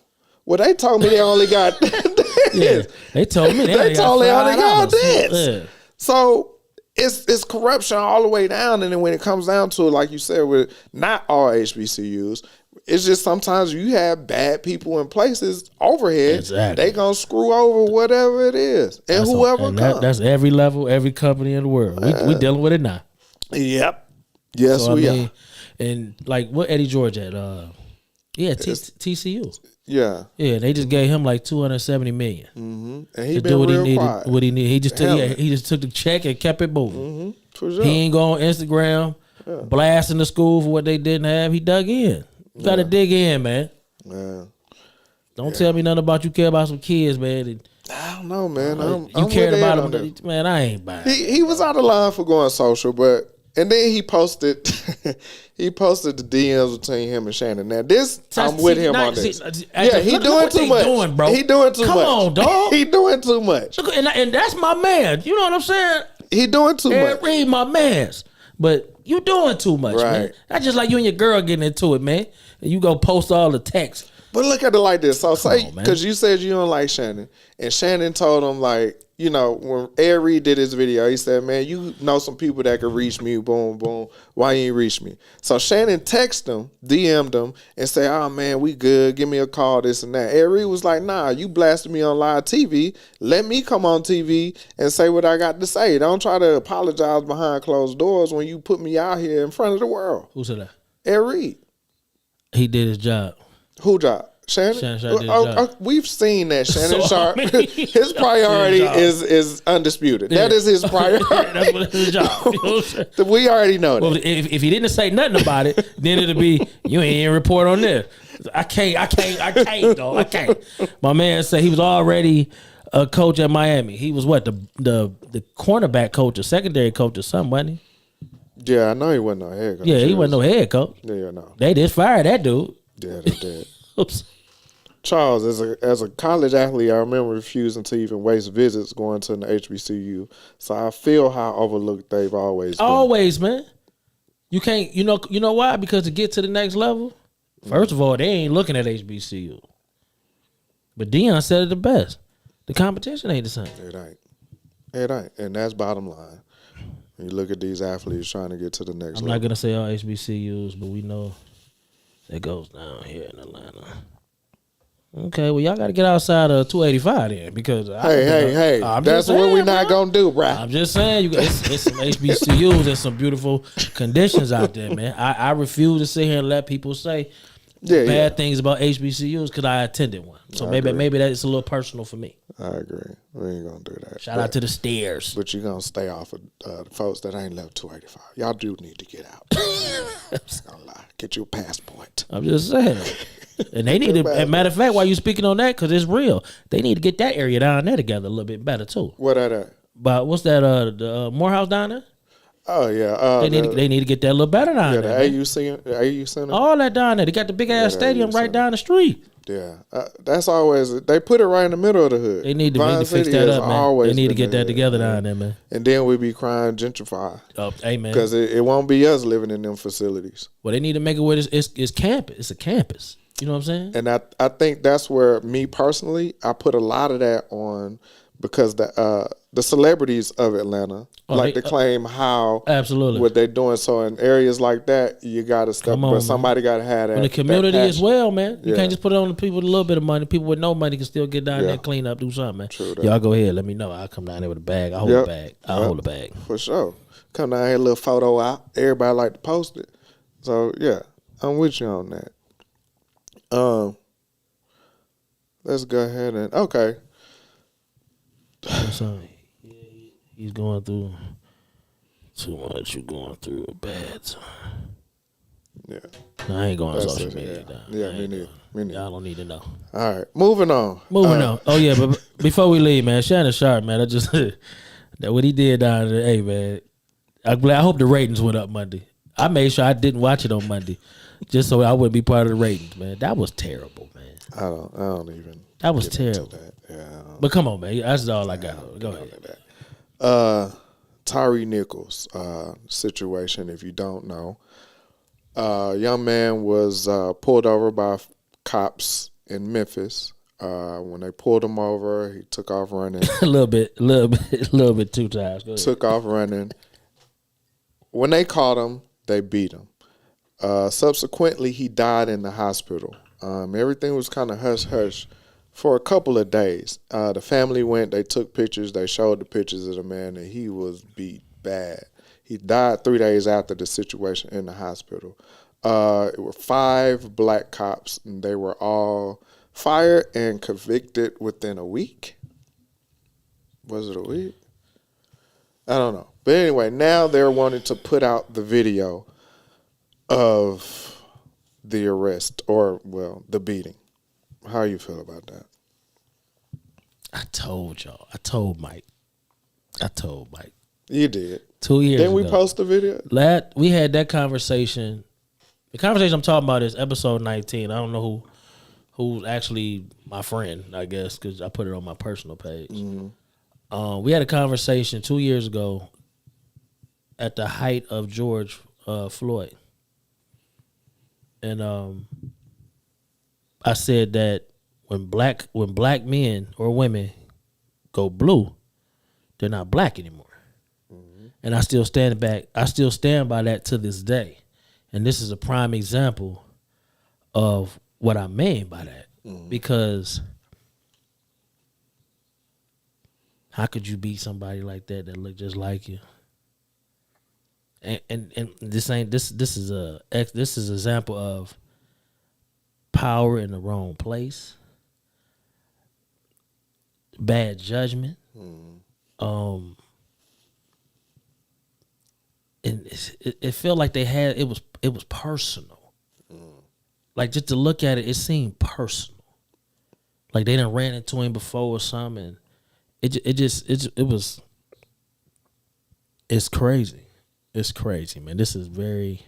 well, they told me they only got, dance. They told me They told me how they gonna dance. Yeah. So it's corruption all the way down, and then when it comes down to it, like you said, with not all HBCUs, it's just sometimes you have bad people in places overhead. Exactly. They gonna screw over whatever it is, and whoever comes. That's every level, every company in the world. We dealing with it now. Yep. Yes, so, we are. And like what Eddie George at? TCU. Yeah. Yeah, they just gave him like $270 million. Mm-hmm. And he to been do what real he needed. quiet. What he needed. He just took the check and kept it moving. Mm-hmm. For sure. He ain't go on Instagram blasting the school for what they didn't have. He dug in. You gotta dig in, man. Yeah. Don't tell me nothing about you care about some kids, man. I don't know, man. You cared about them, man. I ain't buying. He was out of line for going social, and then he posted the DMs between him and Shannon. Now I'm with him on this. He doing too much, doing, bro. He doing too much. Come on, dog. He doing too much. Look, and that's my man. You know what I'm saying? He doing too much. Read my man's, but you doing too much, man. Right. That's just like you and your girl getting into it, man. And you go post all the texts. But look at it like this. So say, because you said you don't like Shannon, and Shannon told him, like, you know, when Ed Reed did his video, he said, man, you know some people that could reach me, boom, boom. Why you ain't reach me? So Shannon texted him, DM'd him, and said, oh, man, we good. Give me a call, this and that. Ed Reed was like, nah, you blasted me on live TV. Let me come on TV and say what I got to say. Don't try to apologize behind closed doors when you put me out here in front of the world. Who said that? Ed Reed. He did his job. Who job? Shannon Sharpe did his job. We've seen that Shannon Sharpe. His priority is undisputed. Yeah. That is his priority. That's what his job. You know what I'm saying? We already know that. Well, if he didn't say nothing about it, then it'll be you ain't even report on this. I can't, dog. I can't. My man said he was already a coach at Miami. He was what the cornerback coach or secondary coach or something, wasn't he? Yeah, I know he wasn't no head coach. Yeah, he wasn't no head coach. Yeah, no. They just fired that dude. Yeah, they did. Charles, as a college athlete, I remember refusing to even waste visits going to an HBCU. So I feel how overlooked they've always been. Always, man. You can't. You know why? Because to get to the next level, first of all, they ain't looking at HBCU. But Deion said it the best. The competition ain't the same. It ain't, and that's bottom line. When you look at these athletes trying to get to the next level. I'm not gonna say all HBCUs, but we know it goes down here in Atlanta. Okay, well, y'all got to get outside of 285 then, because hey, that's what we're not gonna do, bro. I'm just saying, it's some HBCUs and some beautiful conditions out there, man. I refuse to sit here and let people say bad things about HBCUs because I attended one. So maybe that's a little personal for me. I agree. We ain't gonna do that. Shout out to the stairs. But you're gonna stay off of the folks that ain't left 285. Y'all do need to get out. I'm gonna lie. Get your passport. I'm just saying. And they need to, as a matter of fact, while you speaking on that, because it's real, they need to get that area down there together a little bit better too. What are that? But what's that? The Morehouse down there? Oh yeah. They need to get that a little better down there. The AU Center. All that down there. They got the big ass stadium right down the street. Yeah, that's always they put it right in the middle of the hood. They need to fix that up, man. They need to get that together down there, man. And then we be crying gentrify. Oh, hey, man. Because it won't be us living in them facilities. Well, they need to make it where it's campus. It's a campus. You know what I'm saying? And I think that's where me personally, I put a lot of that on because the celebrities of Atlanta to claim how absolutely what they're doing. So in areas like that, you got to step, but somebody got to have that. And the community as well, man. You can't just put it on the people with a little bit of money. People with no money can still get down there, clean up, do something, man. True that. Y'all go ahead. Let me know. I'll come down there with a bag. I'll hold a bag. I'll hold a bag. For sure. Come down here, a little photo out. Everybody like to post it. So yeah, I'm with you on that. Let's go ahead and So, he's going through too much. You're going through a bad time. Yeah. No, I ain't going on social media. Yeah, me neither. Y'all don't need to know. All right, moving on. Oh yeah, but before we leave, man, Shannon Sharpe, man, I just that what he did down there. Hey, man, I hope the ratings went up Monday. I made sure I didn't watch it on Monday, just so I wouldn't be part of the ratings, man. That was terrible, man. I don't even. That was terrible. That. Yeah. But come on, man. That's all I got. Go ahead. Tyre Nichols situation. If you don't know, young man was pulled over by cops in Memphis. When they pulled him over, he took off running. a little bit 2 times. Go ahead. Took off running. When they caught him, they beat him. Subsequently, he died in the hospital. Everything was kind of hush-hush for a couple of days. The family went, they took pictures, they showed the pictures of the man, and he was beat bad. He died 3 days after the situation in the hospital. It were 5 black cops, and they were all fired and convicted within a week. Was it a week? I don't know. But anyway, now they're wanting to put out the video of the arrest or, well, the beating. How you feel about that? I told y'all. I told Mike. You did. 2 years Didn't ago. we post the video? We had that conversation. The conversation I'm talking about is episode 19. I don't know who's actually my friend, I guess, because I put it on my personal page. Mm-hmm. We had a conversation 2 years ago at the height of George Floyd. And I said that when black men or women go blue, they're not black anymore. Mm-hmm. And I still stand by that to this day. And this is a prime example of what I mean by that. Mm-hmm. Because how could you beat somebody like that look just like you? And this is an example of power in the wrong place, bad judgment, and it felt like it was personal. Like, just to look at it seemed personal. Like they done ran into him before or something. It's crazy. It's crazy, man. This is very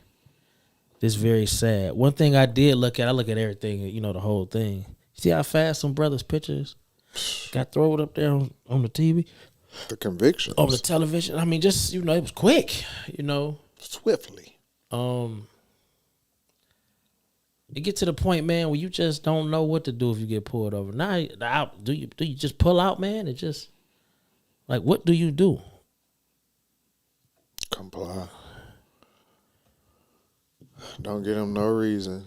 sad. One thing I did look at everything, the whole thing. See how fast some brothers' pictures got thrown up there on the TV? The convictions. On the television. I mean, just, it was quick, Swiftly. It get to the point, man, where you just don't know what to do if you get pulled over. Now, do you just pull out, man? It just, like, what do you do? Comply. Don't give them no reason.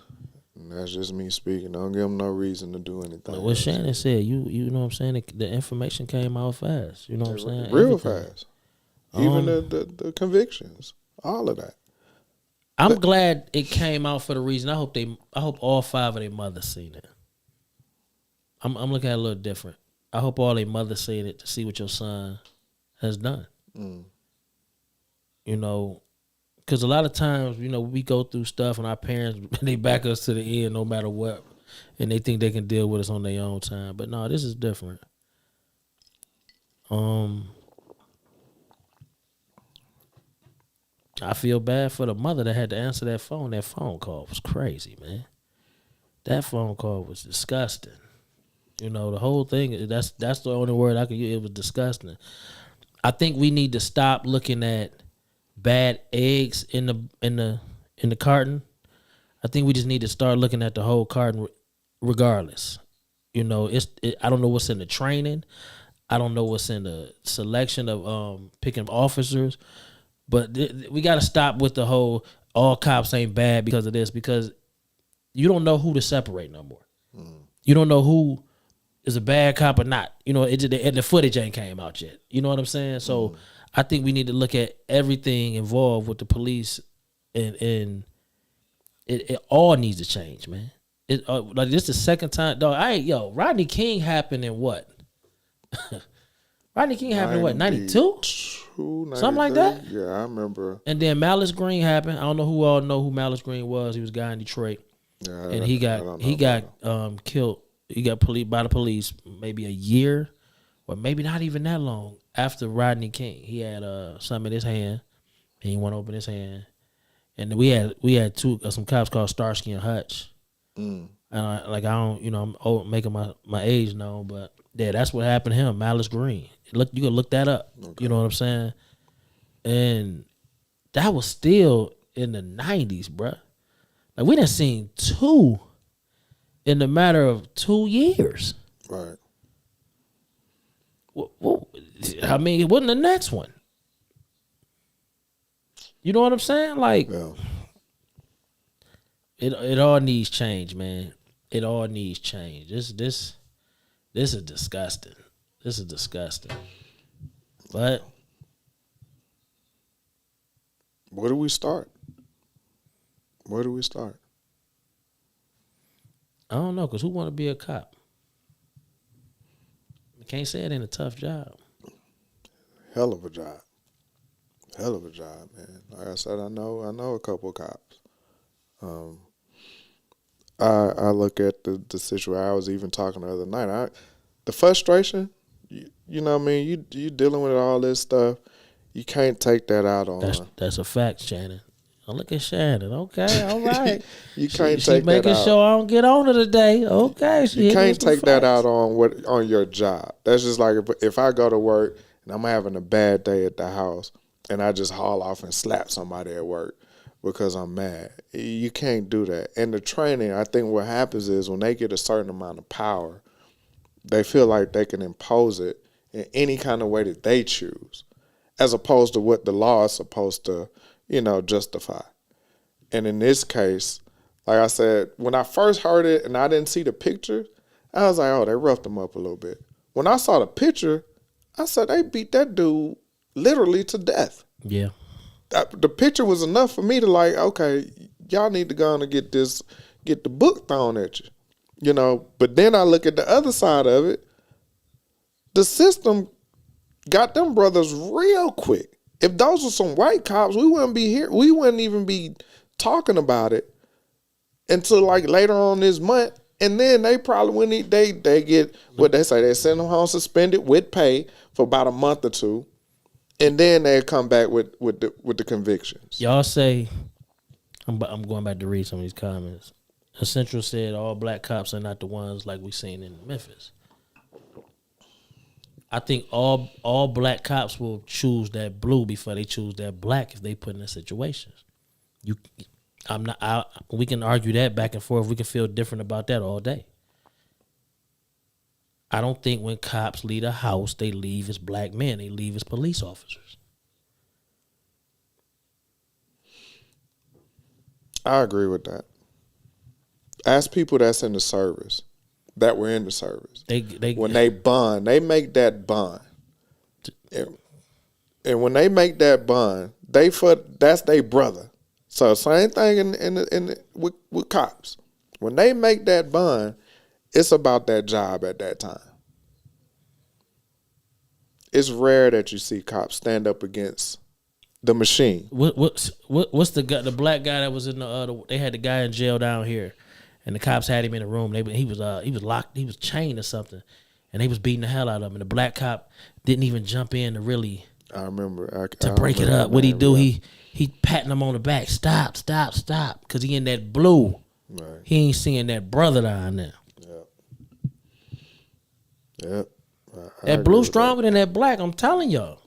And that's just me speaking. Don't give them no reason to do anything. Like what Shannon said, you know what I'm saying? The information came out fast. You know what I'm saying? Real fast. Even the convictions. All of that. I'm glad it came out for the reason. I hope all 5 of their mothers seen it. I'm looking at it a little different. I hope all their mothers seen it to see what your son has done. Because a lot of times, we go through stuff and our parents, they back us to the end no matter what. And they think they can deal with us on their own time. But no, this is different. I feel bad for the mother that had to answer that phone. That phone call was crazy, man. That phone call was disgusting. The whole thing, that's the only word I could use. It was disgusting. I think we need to stop looking at bad eggs in the carton. I think we just need to start looking at the whole carton regardless. I don't know what's in the training. I don't know what's in the selection of picking officers. But we got to stop with the whole all cops ain't bad because of this, because you don't know who to separate no more. You don't know who is a bad cop or not. The footage ain't came out yet. You know what I'm saying? So I think we need to look at everything involved with the police, and it all needs to change, man. Like this is the second time, dog. Rodney King happened in what? Rodney King happened in what? 92? Something like that? Yeah, I remember. And then Malice Green happened. I don't know who all know who Malice Green was. He was a guy in Detroit. Yeah, and he got killed. He got by the police maybe a year or maybe not even that long after Rodney King. He had something in his hand. He didn't want to open his hand. And we had some cops called Starsky and Hutch. And I don't, I'm old, making my age known, but yeah, that's what happened to him, Malice Green. You can look that up. Okay. You know what I'm saying? And that was still in the 90s, bruh. Like we done seen 2 in the matter of 2 years. Right. Well, I mean, it wasn't the next one. You know what I'm saying? Like, Yeah. it all needs change, man. It all needs change. This is disgusting. This is disgusting. But where do we start? Where do we start? I don't know, because who want to be a cop? I can't say it ain't a tough job. Hell of a job. Hell of a job, man. Like I said, I know a couple of cops. I look at the situation. I was even talking the other night. The frustration, you know what I mean? You dealing with all this stuff. You can't take that out on. That's a fact, Shannon. Oh, look at Shannon. Okay, all right. You can't she take that out. Making sure I don't get on her today. Okay, you can't take that out on your job. That's just like if I go to work and I'm having a bad day at the house and I just haul off and slap somebody at work because I'm mad. You can't do that. And the training, I think what happens is when they get a certain amount of power, they feel like they can impose it in any kind of way that they choose, as opposed to what the law is supposed to, justify. And in this case, like I said, when I first heard it and I didn't see the picture, I was like, oh, they roughed him up a little bit. When I saw the picture, I said, they beat that dude literally to death. Yeah. The picture was enough for me to like, okay, y'all need to go on and get the book thrown at you. But then I look at the other side of it. The system got them brothers real quick. If those were some white cops, we wouldn't be here. We wouldn't even be talking about it until like later on this month. And then they probably when they get what they say, they send them home suspended with pay for about a month or two, and then they come back with the convictions. Y'all say, I'm going back to read some of these comments. Essential said all black cops are not the ones like we seen in Memphis. I think all black cops will choose that blue before they choose that black if they put in a situation. We can argue that back and forth. We can feel different about that all day. I don't think when cops leave a house, they leave as black men. They leave as police officers. I agree with that. Ask people that's in the service, that were in the service. When they bond, they make that bond. And when they make that bond, that's their brother. So same thing with cops. When they make that bond, it's about that job at that time. It's rare that you see cops stand up against the machine. What's the black guy that was in they had the guy in jail down here, and the cops had him in the room. He was locked, he was chained or something, and they was beating the hell out of him. And the black cop didn't even jump in to really. I remember to break it up. What he do? He patting him on the back. Stop, because he in that blue. Right. He ain't seeing that brother down there. Yep. That blue stronger than that black. I'm telling y'all.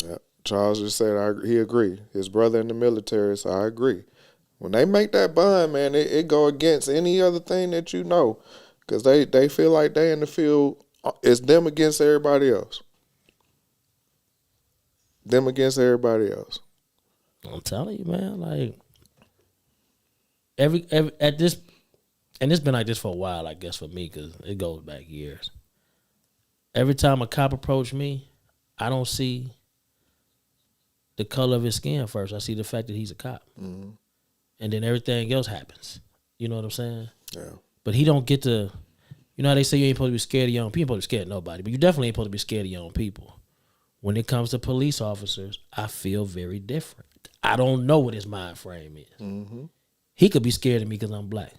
Yep. Charles just said he agreed. His brother in the military, so I agree. When they make that bond, man, it go against any other thing that you know, because they feel like they in the field. It's them against everybody else. Them against everybody else. I'm telling you, man. Like every at this, and it's been like this for a while, I guess, for me, because it goes back years. Every time a cop approach me, I don't see the color of his skin first. I see the fact that he's a cop, and then everything else happens. You know what I'm saying? Yeah. But he don't get to. You know how they say you ain't supposed to be scared of your own people. You ain't supposed to be scared of nobody, but you definitely ain't supposed to be scared of your own people. When it comes to police officers, I feel very different. I don't know what his mind frame is. Mm-hmm. He could be scared of me because I'm black.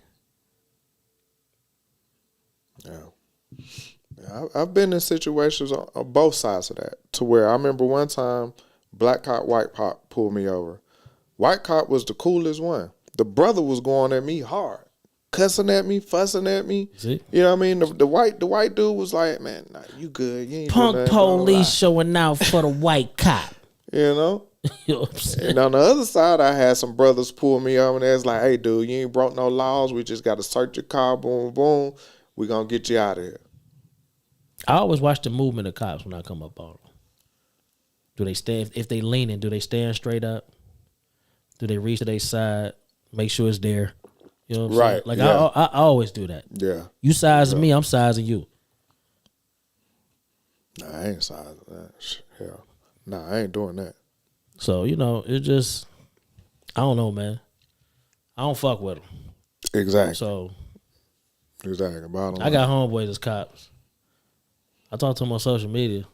Yeah. I've been in situations on both sides of that, to where I remember one time, black cop, white cop pulled me over. White cop was the coolest one. The brother was going at me hard, cussing at me, fussing at me. See? You know what I mean? The white dude was like, man, nah, you good. You ain't Punk police showing out for the white cop. You know? You know what I'm saying? And on the other side, I had some brothers pull me over and they was like, hey, dude, you ain't broke no laws. We just got to search your car, boom, boom. We gonna get you out of here. I always watch the movement of cops when I come up on them. Do they stand? If they leaning, do they stand straight up? Do they reach to their side? Make sure it's there. You know what I'm saying? Like I always do that. Yeah. You sizing me, I'm sizing you. Nah, I ain't sizing that. Hell, nah, I ain't doing that. So it just, I don't know, man. I don't fuck with them. Exactly. So exactly. I got homeboys as cops. I talk to them on social media.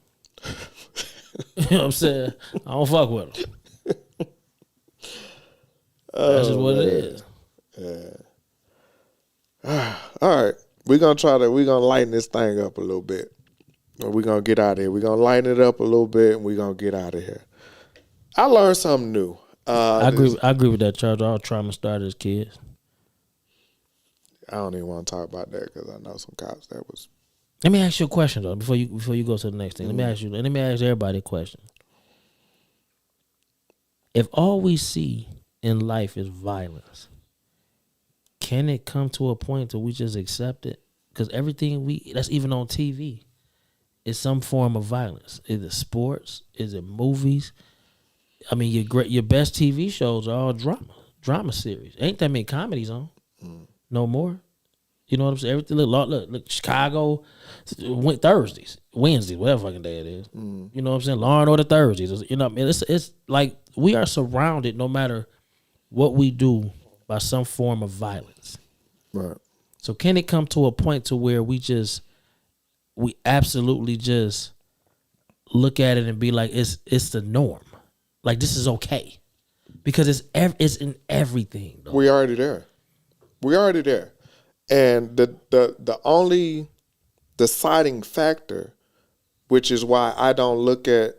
You know what I'm saying? I don't fuck with them. That's just what it is. Yeah. All right. We're gonna lighten this thing up a little bit. We're gonna get out of here. We're gonna lighten it up a little bit and we're gonna get out of here. I learned something new. I agree with that, Charles. All trauma started as kids. I don't even want to talk about that because I know some cops that was. Let me ask you a question though before you go to the next thing. Let me ask everybody a question. If all we see in life is violence, can it come to a point where we just accept it? Because everything that's even on TV is some form of violence. Is it sports? Is it movies? I mean, your best TV shows are all drama series. Ain't that many comedies on? No more. You know what I'm saying? Everything look Chicago, Thursdays, Wednesdays, whatever fucking day it is. You know what I'm saying? Law and Order Thursdays. You know what I mean? It's like we are surrounded, no matter what we do, by some form of violence. Right. So can it come to a point to where we absolutely just look at it and be like, it's the norm. Like, this is okay. Because it's in everything, though. We already there. And the only deciding factor, which is why I don't look at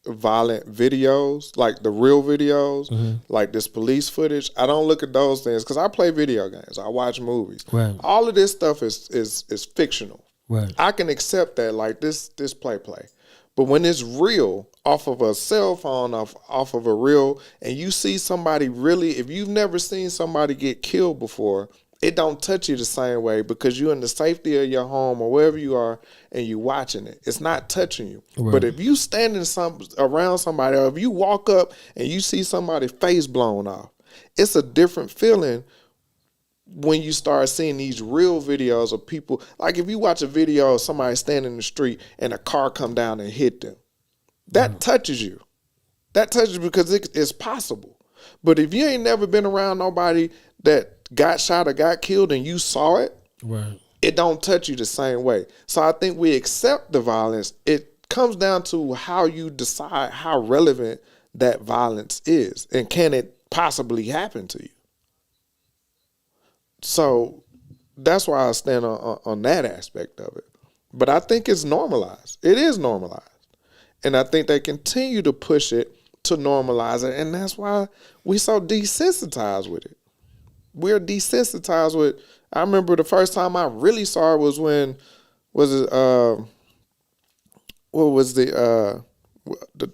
violent videos, like the real videos, like this police footage. I don't look at those things because I play video games. I watch movies. Right. All of this stuff is fictional. Right. I can accept that, like this play. But when it's real, off of a cell phone, off of a reel, and you see somebody really, if you've never seen somebody get killed before, it don't touch you the same way because you're in the safety of your home or wherever you are and you watching it. It's not touching you. Right. But if you standing around somebody, or if you walk up and you see somebody's face blown off, it's a different feeling when you start seeing these real videos of people. Like if you watch a video of somebody standing in the street and a car come down and hit them, that touches you. That touches you because it's possible. But if you ain't never been around nobody that got shot or got killed and you saw it, right, it don't touch you the same way. So I think we accept the violence. It comes down to how you decide how relevant that violence is and can it possibly happen to you. So that's why I stand on that aspect of it. But I think it's normalized. It is normalized. And I think they continue to push it to normalize it. And that's why we so desensitized with it. We're desensitized with. I remember the first time I really saw it was when what was the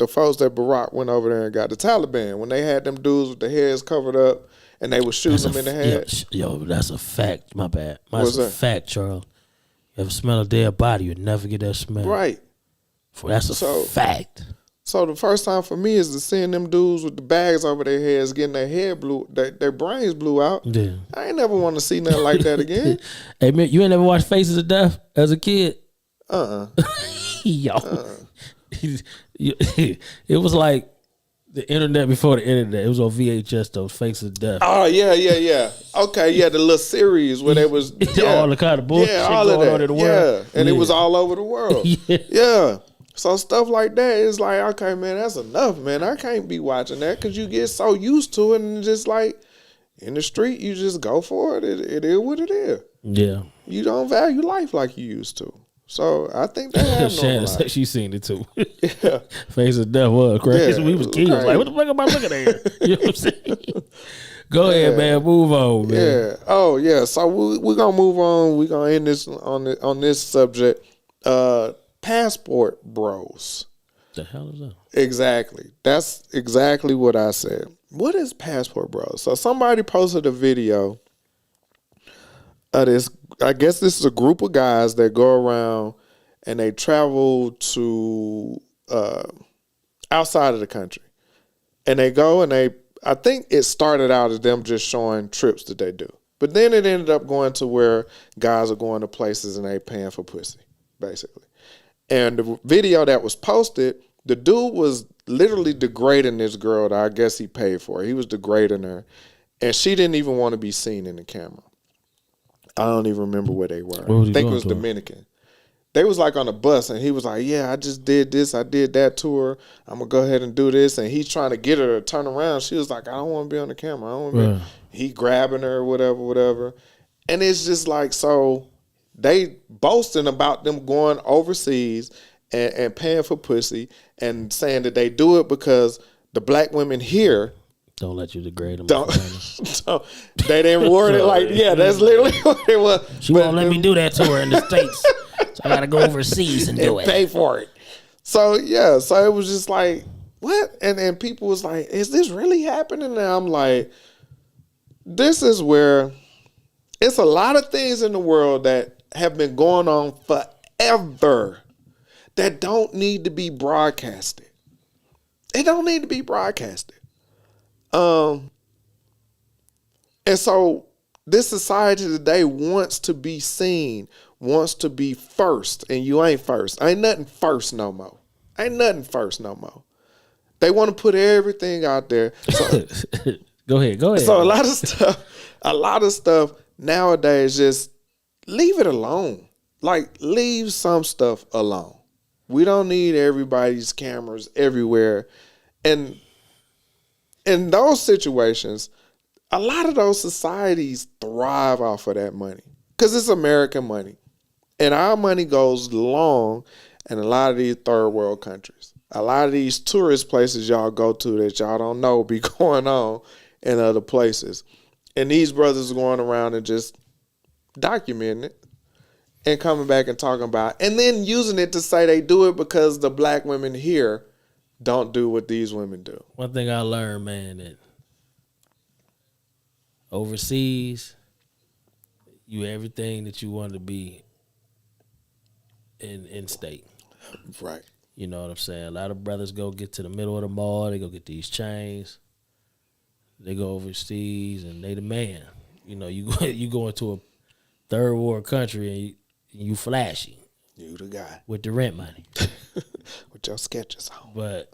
folks that Barack went over there and got the Taliban when they had them dudes with their heads covered up and they were shooting them in the head. Yo, that's a fact. My bad. That's a fact, Charles. You ever smell a dead body, you'll never get that smell. Right. That's a fact. So the first time for me is to seeing them dudes with the bags over their heads getting their brains blew out. Yeah. I ain't never want to see nothing like that again. Hey man, you ain't never watched Faces of Death as a kid? Yo. It was like the internet before the internet. It was on VHS though, Faces of Death. Oh yeah. Okay, yeah, the little series where they was all the kind of bullshit all going of that. on in the world. And it was all over the world. Yeah. So stuff like that is like, okay, man, that's enough, man. I can't be watching that because you get so used to it and just like in the street, you just go for it. It is what it is. Yeah. You don't value life like you used to. So I think that has Shannon said she seen it too. Yeah. Face of Death was crazy. We was kids. Like, what the fuck am I looking at here? You know what I'm saying? Go ahead, man. Move on, man. Yeah. Oh, yeah. So we're going to move on. We're going to end this on this subject. Passport bros. The hell is that? Exactly. That's exactly what I said. What is passport bros? So somebody posted a video This, I guess this is a group of guys that go around and they travel to outside of the country, and they go and I think it started out as them just showing trips that they do, but then it ended up going to where guys are going to places and they paying for pussy, basically. And the video that was posted, the dude was literally degrading this girl that I guess he paid for. He was degrading her, and she didn't even want to be seen in the camera. I don't even remember where they were. I think it was Dominican. They was like on a bus, and he was like, yeah, I just did this, I did that to her. I'm going to go ahead and do this. And he's trying to get her to turn around. She was like, I don't want to be on the camera. I don't want to be. He grabbing her, whatever. And it's just like, so they boasting about them going overseas and paying for pussy and saying that they do it because the black women here don't let you degrade them. Don't they didn't word it like, yeah, that's literally what it was. She won't let me do that to her in the States. So I got to go overseas and do it. Pay for it. So, yeah, so it was just like, what? And people was like, is this really happening? And I'm like, this is where it's a lot of things in the world that have been going on forever that don't need to be broadcasted. It don't need to be broadcasted. And so this society today wants to be seen, wants to be first, and you ain't first. Ain't nothing first no more. They want to put everything out there. So, Go ahead. So a lot of stuff nowadays, just leave it alone. Like, leave some stuff alone. We don't need everybody's cameras everywhere. And in those situations, a lot of those societies thrive off of that money because it's American money. And our money goes long in a lot of these third world countries. A lot of these tourist places y'all go to that y'all don't know be going on in other places. And these brothers are going around and just documenting it and coming back and talking about it, and then using it to say they do it because the black women here don't do what these women do. One thing I learned, man, that overseas, you everything that you want to be in state. Right. You know what I'm saying? A lot of brothers go get to the middle of the mall, they go get these chains. They go overseas and they the man. You know, you go into a third world country and you flashy. You the guy. With the rent money. With your sketches on. But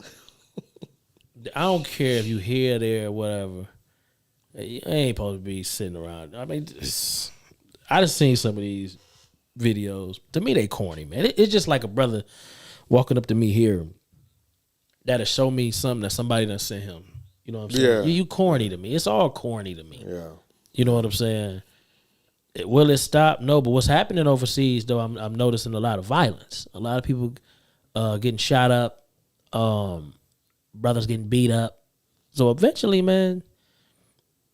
I don't care if you here, there, or whatever. You ain't supposed to be sitting around. I mean, I just seen some of these videos. To me, they corny, man. It's just like a brother walking up to me here that'll show me something that somebody done sent him. You know what I'm saying? Yeah. You corny to me. It's all corny to me. Yeah. You know what I'm saying? Will it stop? No, but what's happening overseas, though, I'm noticing a lot of violence. A lot of people getting shot up, brothers getting beat up. So eventually, man,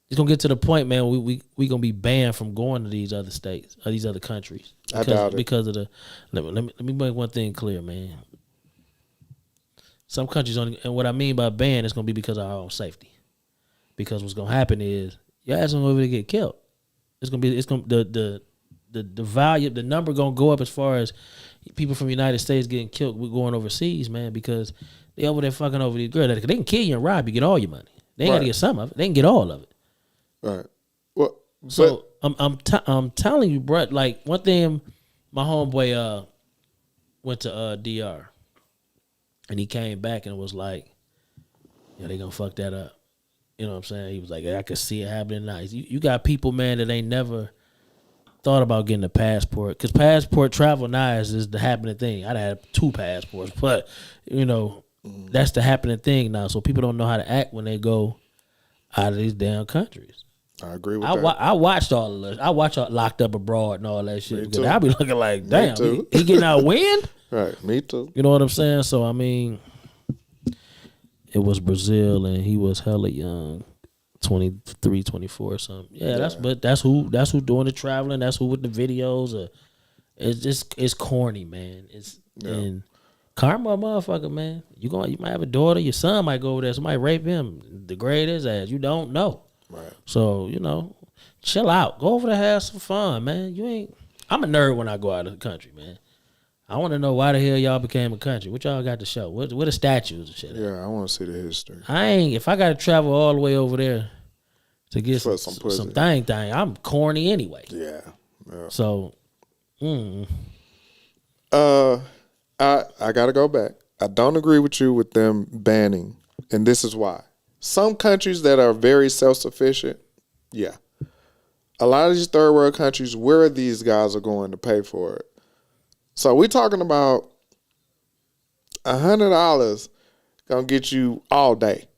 it's gonna get to the point, man, we gonna be banned from going to these other states or these other countries. I doubt it. Because of the let me make one thing clear, man. Some countries only, and what I mean by ban is gonna be because of our own safety. Because what's gonna happen is your ass gonna get killed. The value, the number gonna go up as far as people from the United States getting killed. We're going overseas, man, because they over there fucking over these girls. They can kill you and rob you, get all your money. They ain't gotta get some of it. They can get all of it. Right. Well, so I'm telling you, bro. Like one thing, my homeboy went to DR, and he came back and was like, "Yeah, they gonna fuck that up." You know what I'm saying? He was like, I could see it happening now. You got people, man, that ain't never thought about getting a passport. Because passport travel now is the happening thing. I'd have 2 passports. But, you know, that's the happening thing now. So people don't know how to act when they go out of these damn countries. I agree with that. I watched all of this. I watched Locked Up Abroad and all that shit. Me too. I be looking like, damn, he getting out wind? Right, me too. You know what I'm saying? So, I mean, it was Brazil, and he was hella young, 23, 24 or something. Yeah, that's who doing the traveling. That's who with the videos. It's corny, man. And karma, motherfucker, man. You might have a daughter. Your son might go over there. Somebody rape him, degrade his ass. You don't know. Right. So you know, chill out. Go over there, have some fun, man. You ain't. I'm a nerd when I go out of the country, man. I want to know why the hell y'all became a country. What y'all got to show? What the statues and shit? Yeah, I want to see the history. If I got to travel all the way over there to get For some thing, I'm corny anyway. Yeah. So, I gotta go back. I don't agree with you with them banning, and this is why. Some countries that are very self-sufficient, yeah. A lot of these third world countries, where these guys are going to pay for it. So we're talking about $100 gonna get you all day.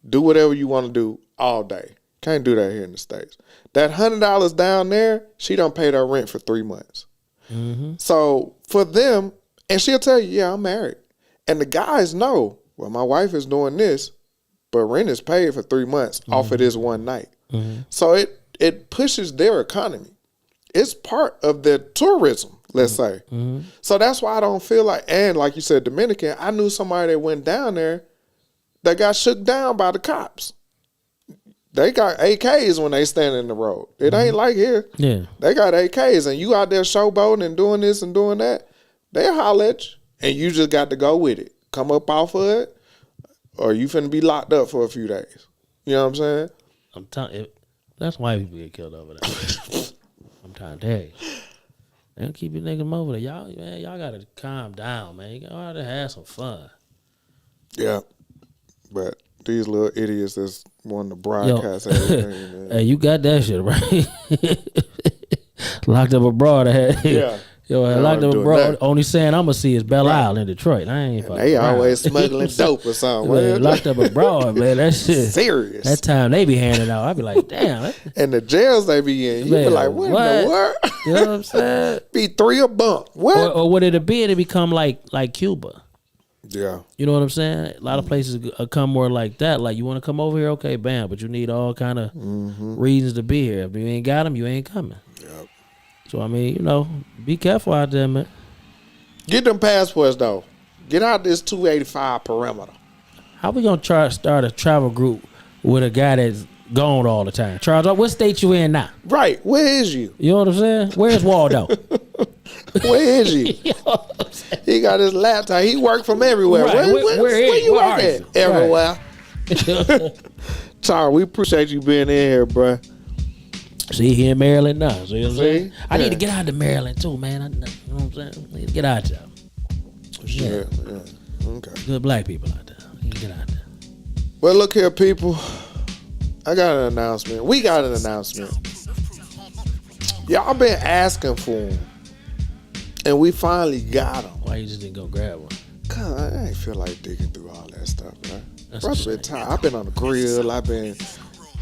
Do whatever you want to do all day. Can't do that here in the States. That $100 down there, she don't pay her rent for 3 months. Mm-hmm. So for them, and she'll tell you, yeah, I'm married. And the guys know, well, my wife is doing this, but rent is paid for 3 months off of this one night. Mm-hmm. So it pushes their economy. It's part of their tourism, let's say. Mm-hmm. So that's why I don't feel like, and like you said, Dominican, I knew somebody that went down there that got shook down by the cops. They got AKs when they stand in the road. It ain't like here. Yeah. They got AKs, and you out there showboating and doing this and doing that, they'll holler at you, and you just got to go with it. Come up off of it, or you finna be locked up for a few days. You know what I'm saying? I'm telling you, that's why people get killed over there. I'm trying to tell you. They don't keep your niggas over there. Y'all gotta calm down, man. You gotta have some fun. Yeah. But these little idiots that's wanting to broadcast everything, man. Hey, you got that shit, right? Locked up abroad. Yeah. Locked up abroad. Only saying I'm going to see is Belle Isle in Detroit. I ain't fucking they always smuggling dope or something. Man, locked up abroad, man. That shit. Serious. That time they be handing out. I be like, damn. And the jails they be in, you be like, what in the world? You know what I'm saying? Be 3 a bump. What? Or would it be? It become like Cuba. Yeah. You know what I'm saying? A lot of places come more like that. Like, you want to come over here? Okay, bam. But you need all kind of reasons to be here. If you ain't got them, you ain't coming. Yep. So, I mean, be careful out there, man. Get them passports, though. Get out this 285 perimeter. How we going to start a travel group with a guy that's gone all the time? Charles, what state you in now? Right. Where is you? You know what I'm saying? Where's Waldo? Where is you? You know what I'm saying? He got his laptop. He work from everywhere. Right. Where you work at? You? Everywhere. Right. Charles, we appreciate you being in here, bro. See, he in Maryland now. See what I'm saying? I Yeah. need to get out to Maryland too, man. You know what I'm saying? I need to get out there. Yeah. Okay. Good black people out there. You can get out there. Well, look here, people. I got an announcement. We got an announcement. Y'all been asking for them, and we finally got them. Why you just didn't go grab one? Cause I ain't feel like digging through all that stuff, man. That's I've been tired. I've been on the grill. I've been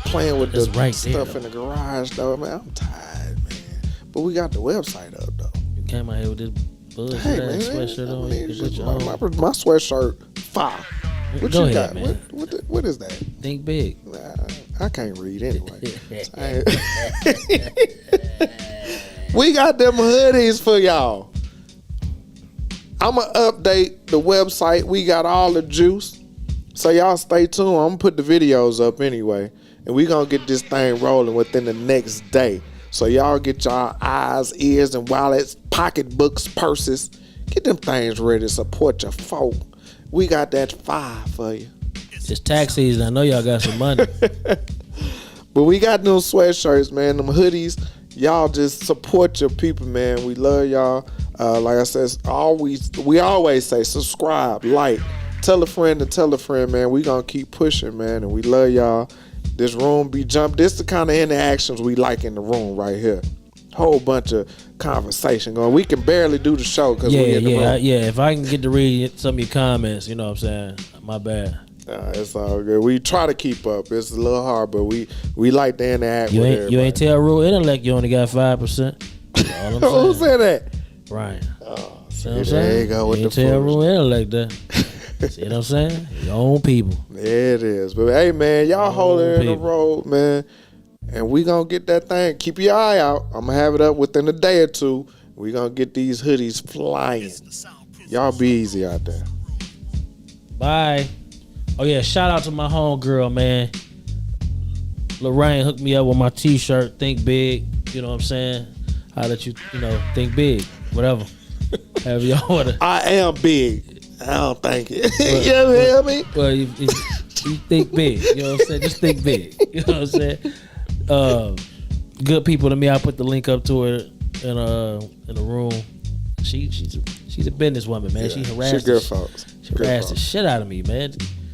playing with the stuff in the garage, though. Man, I'm tired, man. But we got the website up, though. You came out here with this bullshit Hey, man, sweatshirt on. I mean, You it's can put just your my own. sweatshirt fire. What Go you ahead, got? man. What is that? Think big. I can't read anyway. We got them hoodies for y'all. I'ma update the website. We got all the juice. So y'all stay tuned. I'm gonna put the videos up anyway. And we gonna get this thing rolling within the next day. So y'all get y'all eyes, ears, and wallets, pocketbooks, purses. Get them things ready to support your folk. We got that fire for you. It's tax season. I know y'all got some money. But we got them sweatshirts, man, them hoodies. Y'all just support your people, man. We love y'all. Like I said, we always say subscribe, like, tell a friend and tell a friend, man. We gonna keep pushing, man, and we love y'all. This room be jumped. This the kind of interactions we like in the room right here. Whole bunch of conversation going. We can barely do the show because we in the room. If I can get to read some of your comments, you know what I'm saying? My bad. It's all good. We try to keep up. It's a little hard, but we like to interact with everybody. You ain't tell Real Intellect you only got 5%. Who said that? Right. Oh, See what I'm there saying? you go with you the tell Real foolishness. Intellect that. See what I'm saying? Your own people. There it is. But hey, man, y'all hold it in the road, man. And we gonna get that thing. Keep your eye out. I'm gonna have it up within a day or two. We gonna get these hoodies flying. Y'all be easy out there. Bye. Oh yeah, shout out to my homegirl, man. Lorraine hooked me up with my T-shirt. Think big. You know what I'm saying? How that you think big. Whatever. Have y'all wanna? I am big. I don't think it. You feel me? Well, you think big. You know what I'm saying? Just think big. You know what I'm saying? Good people to me. I put the link up to her in the room. She's a businesswoman, man. Yeah, she harassed. She good folks. She harassed the shit out of me, man.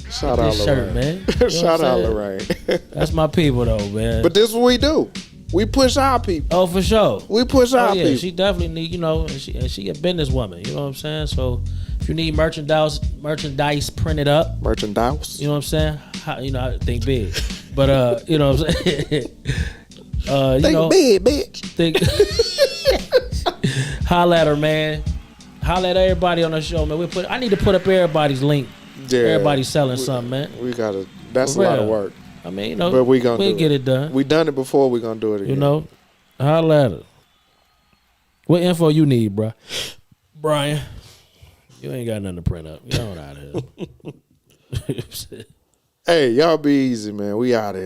Shout out this Lorraine. shirt, man. You know Shout what I'm out saying? Lorraine. That's my people, though, man. But this is what we do. We push our people. Oh, for sure. We push our people. She definitely need, and she a businesswoman. You know what I'm saying? So if you need merchandise printed up, merchandise. you know what I'm saying? I think big, but you know what I'm saying? Think big, bitch. Holla at her, man. Holla at everybody on the show, man. I need to put up everybody's link. Yeah, everybody's selling something, man. We gotta. That's For a lot of real. work. I mean, But we get it done. We done it before. We gonna do it again. Holla at her. What info you need, bro? Brian, you ain't got nothing to print up. You know out here. Hey, y'all be easy, man. We out here.